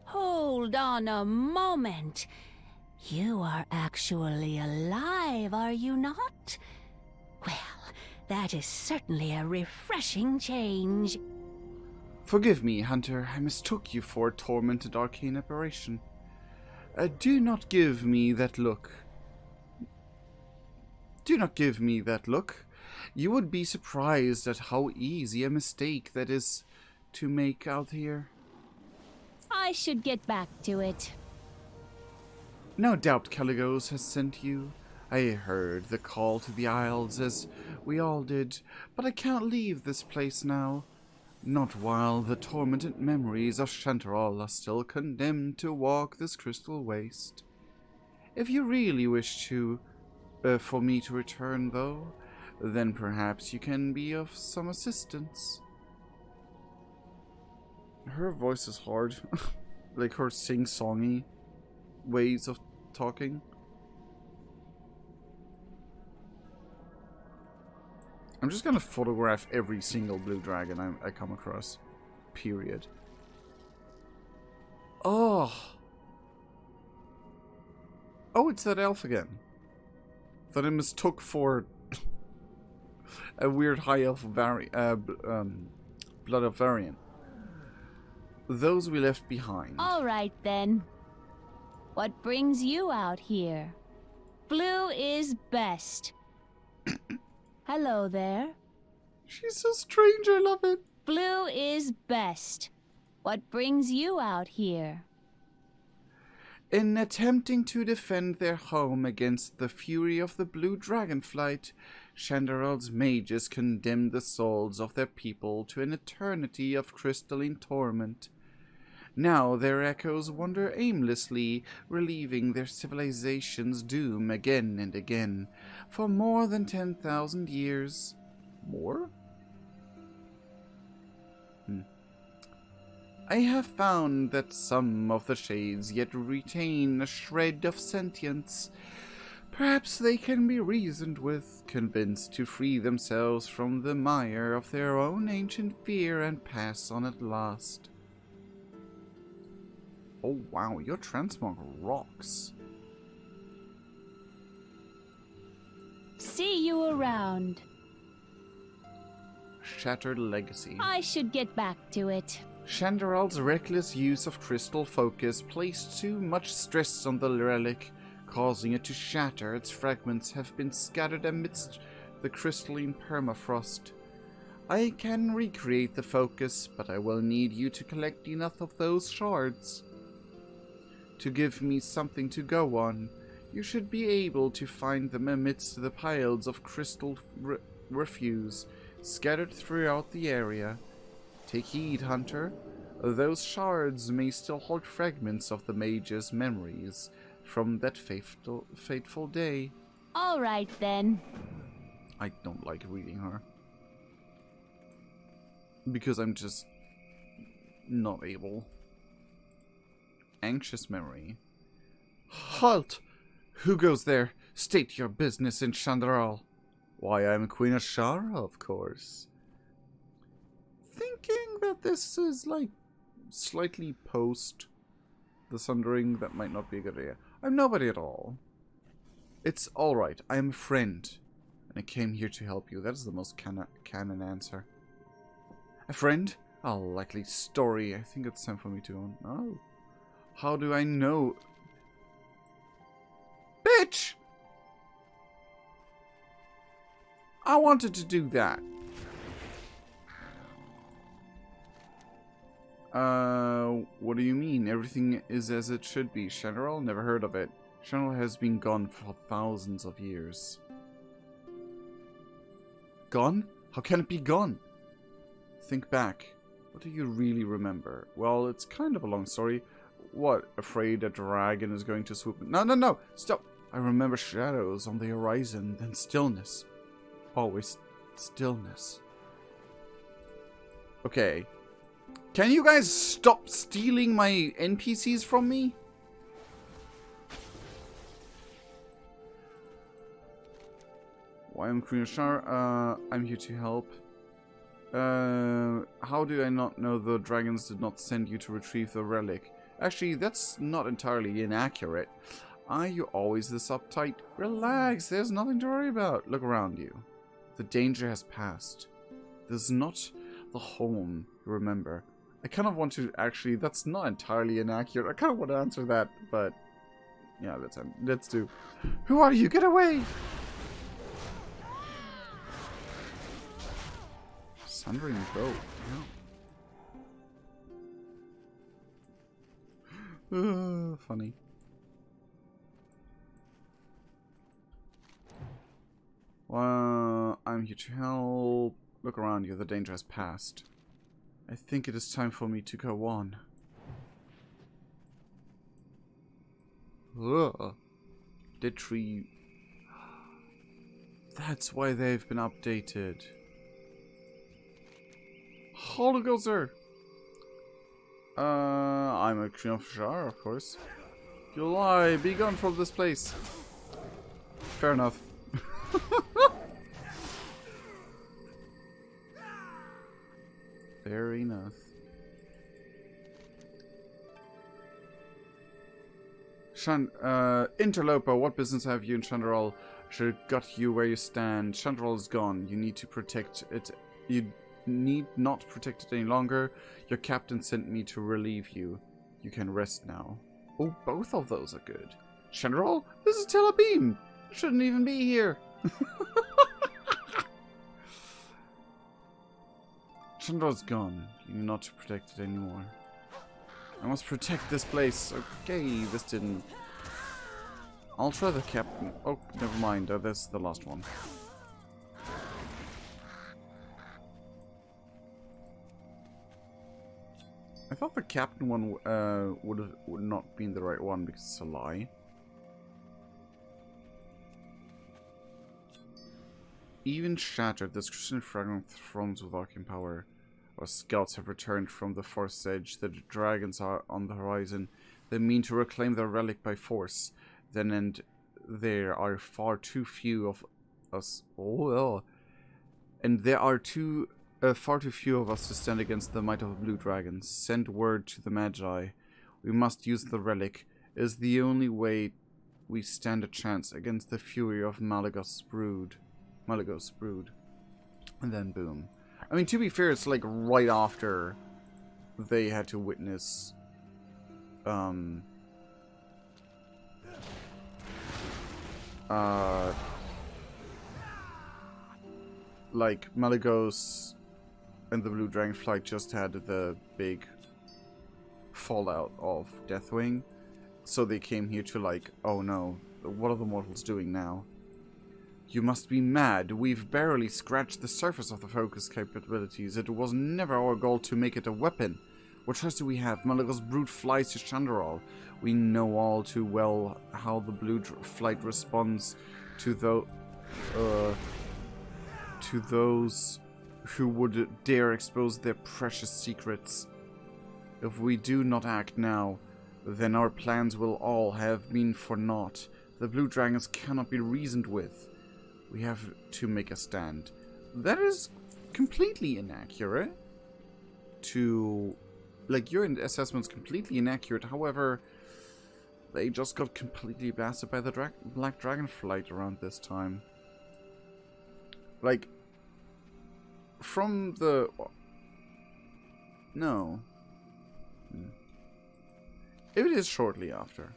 Hold on a moment. You are actually alive, are you not? Well, that is certainly a refreshing change. Forgive me, Hunter. I mistook you for a tormented arcane apparition. Do not give me that look. Do not give me that look. You would be surprised at how easy a mistake that is to make out here? I should get back to it. No doubt Caligos has sent you. I heard the call to the Isles, as we all did, but I can't leave this place now. Not while the tormented memories of Chanterelle are still condemned to walk this crystal waste. If you really wish to, for me to return, though, then perhaps you can be of some assistance. Her voice is hard. Like her sing-songy ways of talking. I'm just gonna photograph every single blue dragon I come across. Period. Oh! Oh, it's that elf again. That I mistook for a weird high elf blood elf variant. Those we left behind. Alright then. What brings you out here? Blue is best. Hello there. She's so strange, I love it. Blue is best. What brings you out here? In attempting to defend their home against the fury of the blue Dragonflight, Chanterelle's mages condemned the souls of their people to an eternity of crystalline torment. Now their echoes wander aimlessly, relieving their civilization's doom again and again, for more than 10,000 years. More? I have found that some of the shades yet retain a shred of sentience. Perhaps they can be reasoned with, convinced to free themselves from the mire of their own ancient fear and pass on at last. Oh wow, your transmog rocks. See you around. Shattered Legacy. I should get back to it. Chanterelle's reckless use of crystal focus placed too much stress on the relic, causing it to shatter. Its fragments have been scattered amidst the crystalline permafrost. I can recreate the focus, but I will need you to collect enough of those shards to give me something to go on. You should be able to find them amidst the piles of crystal refuse scattered throughout the area. Take heed, Hunter. Those shards may still hold fragments of the mage's memories from that fateful day. All right, then. I don't like reading her. Because I'm just not able. Anxious memory. Halt! Who goes there? State your business in Chanterelle. Why, I'm Queen Ashara, of course. Thinking that this is, like, slightly post the Sundering, that might not be a good idea. I'm nobody at all. It's alright, I am a friend, and I came here to help you. That is the most canon answer. A friend? A likely story. I think it's time for me to... Oh. How do I know? Bitch! I wanted to do that. What do you mean? Everything is as it should be. Chanterelle? Never heard of it. Chanterelle has been gone for thousands of years. Gone? How can it be gone? Think back. What do you really remember? Well, it's kind of a long story. What? Afraid a dragon is going to swoop? No, no, no! Stop! I remember shadows on the horizon, then stillness. Always stillness. Okay. Can you guys stop stealing my NPCs from me? Why am Queen Ashara? I'm here to help. How do I not know the dragons did not send you to retrieve the relic? Actually, that's not entirely inaccurate. Are you always this uptight? Relax, there's nothing to worry about. Look around you. The danger has passed. This is not the home you remember. I kind of want to, actually, that's not entirely inaccurate. I kind of want to answer that, but yeah, let's do. Who are you? Get away! Sundering boat. Yeah. Funny. Well, I'm here to help. Look around you, the danger has passed. I think it is time for me to go on. Ugh. Dead tree. That's why they've been updated. Hologozer! I'm a Queen of Shar, of course. You lie! Be gone from this place! Fair enough. Fair enough. Interloper, what business have you in Chandral? Should have got you where you stand. Chandral is gone. You need to protect it. You need not protect it any longer. Your captain sent me to relieve you. You can rest now. Oh, both of those are good. Chandral, this is Telabim. Shouldn't even be here. Chandral's gone. You need not to protect it anymore. I must protect this place. Okay, this didn't... I'll try the captain. Oh, never mind. That's the last one. I thought the captain one would not been the right one because it's a lie. Even shattered, this crystalline fragment thrones with arcane power. Our scouts have returned from the forest's edge. The dragons are on the horizon. They mean to reclaim their relic by force. Then and there are far too few of us. And there are far too few of us to stand against the might of the blue dragons. Send word to the Magi. We must use the relic. It is the only way we stand a chance against the fury of Malygos' brood. And then boom. I mean, to be fair, it's like right after they had to witness like Malygos and the Blue Dragonflight just had the big fallout of Deathwing, so they came here to like, oh no, what are the mortals doing now? You must be mad. We've barely scratched the surface of the focus capabilities. It was never our goal to make it a weapon. What choice do we have? Malygos' brood flies to Chandral. We know all too well how the blue flight responds to those who would dare expose their precious secrets. If we do not act now, then our plans will all have been for naught. The blue dragons cannot be reasoned with. We have to make a stand. That is completely inaccurate. Your assessment's completely inaccurate. However, they just got completely blasted by the Black Dragonflight around this time. Like, from the... No. It is shortly after.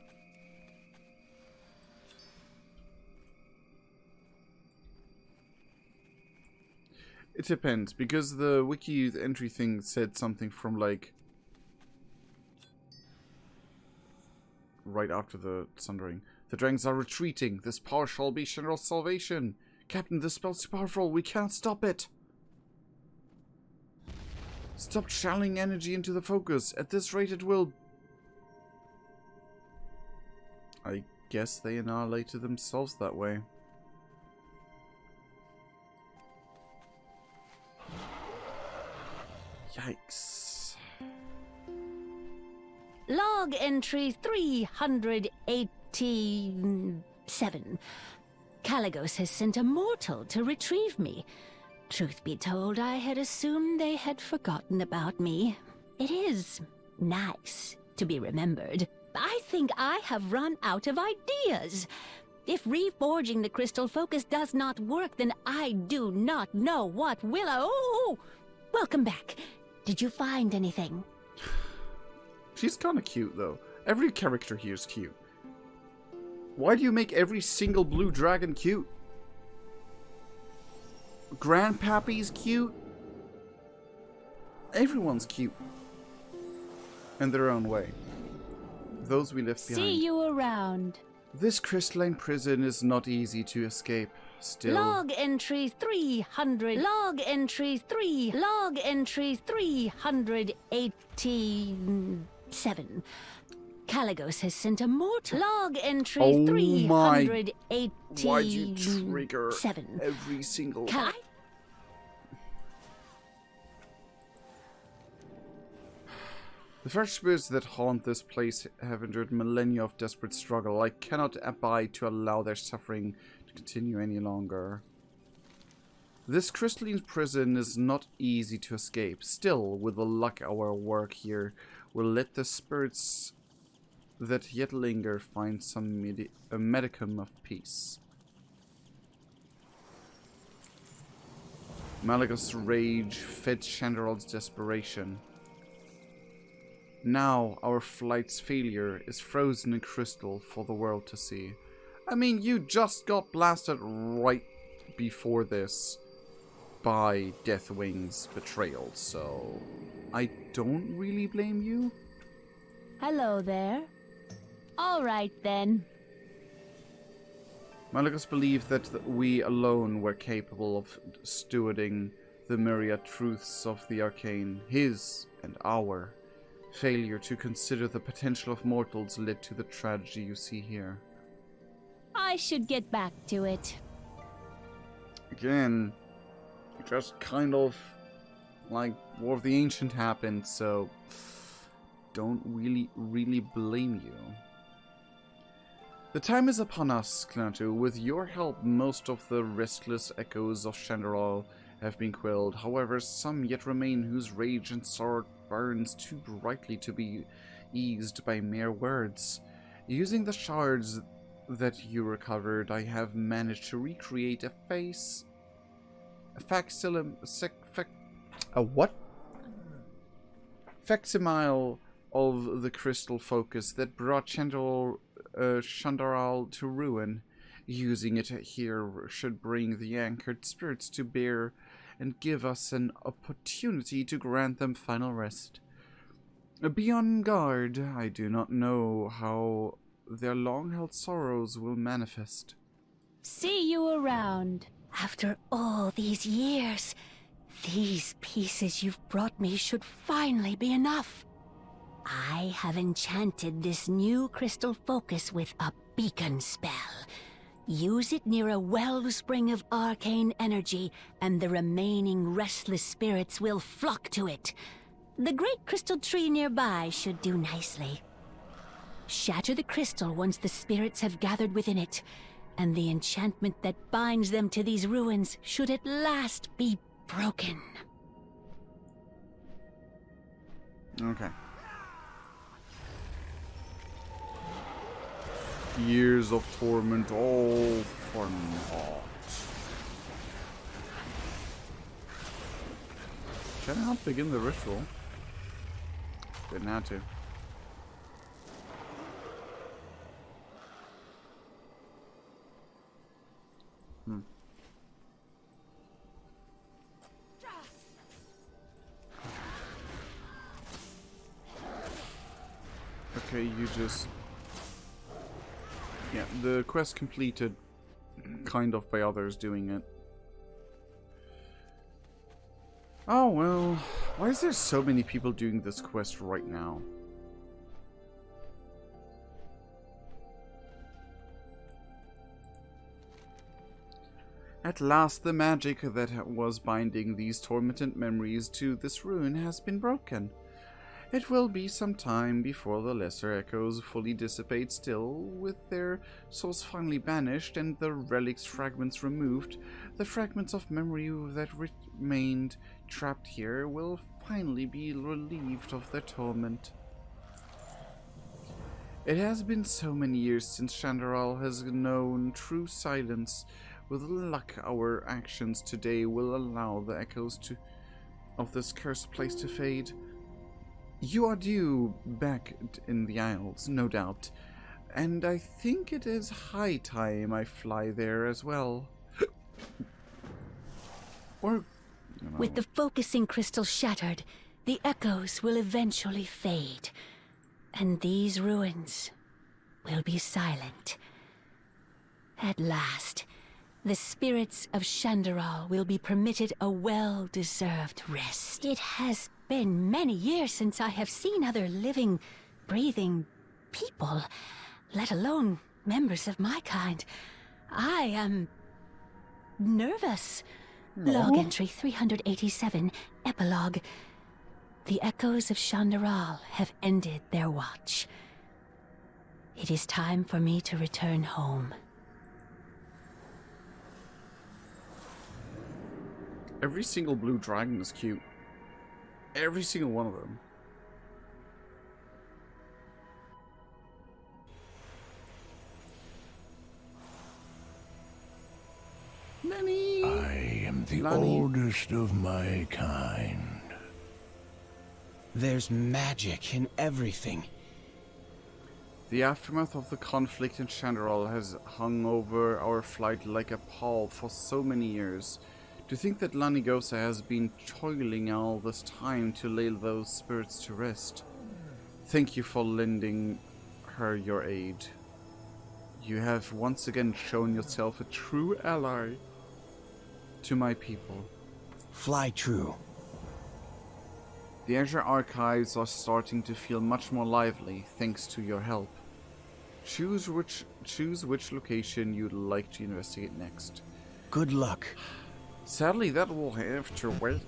It depends, because the wiki entry thing said something from like right after the Sundering. The dragons are retreating. This power shall be Chandral's salvation. Captain, this spell's too powerful. We can't stop it. Stop channeling energy into the focus. At this rate it will... I guess they annihilated themselves that way. Yikes. Log entry 387. Kaligos has sent a mortal to retrieve me. Truth be told, I had assumed they had forgotten about me. It is nice to be remembered. I think I have run out of ideas. If reforging the crystal focus does not work, then I do not know what will. Oh, welcome back. Did you find anything? She's kind of cute, though. Every character here is cute. Why do you make every single blue dragon cute? Grandpappy's cute. Everyone's cute. In their own way. those we left behind. See you around. This crystalline prison is not easy to escape. Still. Log entry 300. Log entry 3. Log entry 387. Caligos has sent a mortal. Log entry Oh 387. Why'd you trigger every single... The fresh spirits that haunt this place have endured millennia of desperate struggle. I cannot abide to allow their suffering to continue any longer. This crystalline prison is not easy to escape. Still, with the luck our work here will let the spirits that yet linger find some a medicum of peace. Malagos' rage fed Chandral's desperation. Now our flight's failure is frozen in crystal for the world to see. I mean, you just got blasted right before this by Deathwing's betrayal, so I don't really blame you. Hello there. All right, then. Malagos believed that we alone were capable of stewarding the myriad truths of the arcane. His and our failure to consider the potential of mortals led to the tragedy you see here. I should get back to it. Again, just kind of like War of the Ancient happened, so don't really blame you. The time is upon us, Clanatu. With your help, most of the restless echoes of Chandral have been quelled. However, some yet remain whose rage and sorrow burns too brightly to be eased by mere words. Using the shards that you recovered, I have managed to recreate a facsimile of the crystal focus that brought Chandral to ruin. Using it here should bring the anchored spirits to bear and give us an opportunity to grant them final rest. Be on guard. I do not know how their long-held sorrows will manifest. See you around. After all these years, these pieces you've brought me should finally be enough. I have enchanted this new crystal focus with a beacon spell. Use it near a wellspring of arcane energy, and the remaining restless spirits will flock to it. The great crystal tree nearby should do nicely. Shatter the crystal once the spirits have gathered within it, and the enchantment that binds them to these ruins should at last be broken. Okay. Years of torment, all for naught. Can I not begin the ritual? Didn't have to. Okay, you just... Yeah, the quest completed kind of by others doing it. Oh well, why is there so many people doing this quest right now? At last the magic that was binding these tormented memories to this ruin has been broken. It will be some time before the lesser echoes fully dissipate. Still, with their souls finally banished and the relic's fragments removed, the fragments of memory that remained trapped here will finally be relieved of their torment. It has been so many years since Chandral has known true silence. With luck, our actions today will allow the echoes of this cursed place to fade. You are due back in the Isles, no doubt, and I think it is high time I fly there as well. Or... With the focusing crystal shattered, the echoes will eventually fade. And these ruins will be silent. At last, the spirits of Shandaral will be permitted a well-deserved rest. It has been many years since I have seen other living, breathing people, let alone members of my kind. I am nervous. Log entry 387, epilogue. The echoes of Shandaral have ended their watch. It is time for me to return home. Every single blue dragon is cute. Every single one of them. Lenny! I am the Lenny. oldest of my kind. There's magic in everything. The aftermath of the conflict in Shandaral has hung over our flight like a pall for so many years. To think that Lanigosa has been toiling all this time to lay those spirits to rest. Thank you for lending her your aid. You have once again shown yourself a true ally to my people. Fly true. The Azure archives are starting to feel much more lively thanks to your help. Choose which location you'd like to investigate next. Good luck. Sadly, that will have to wait.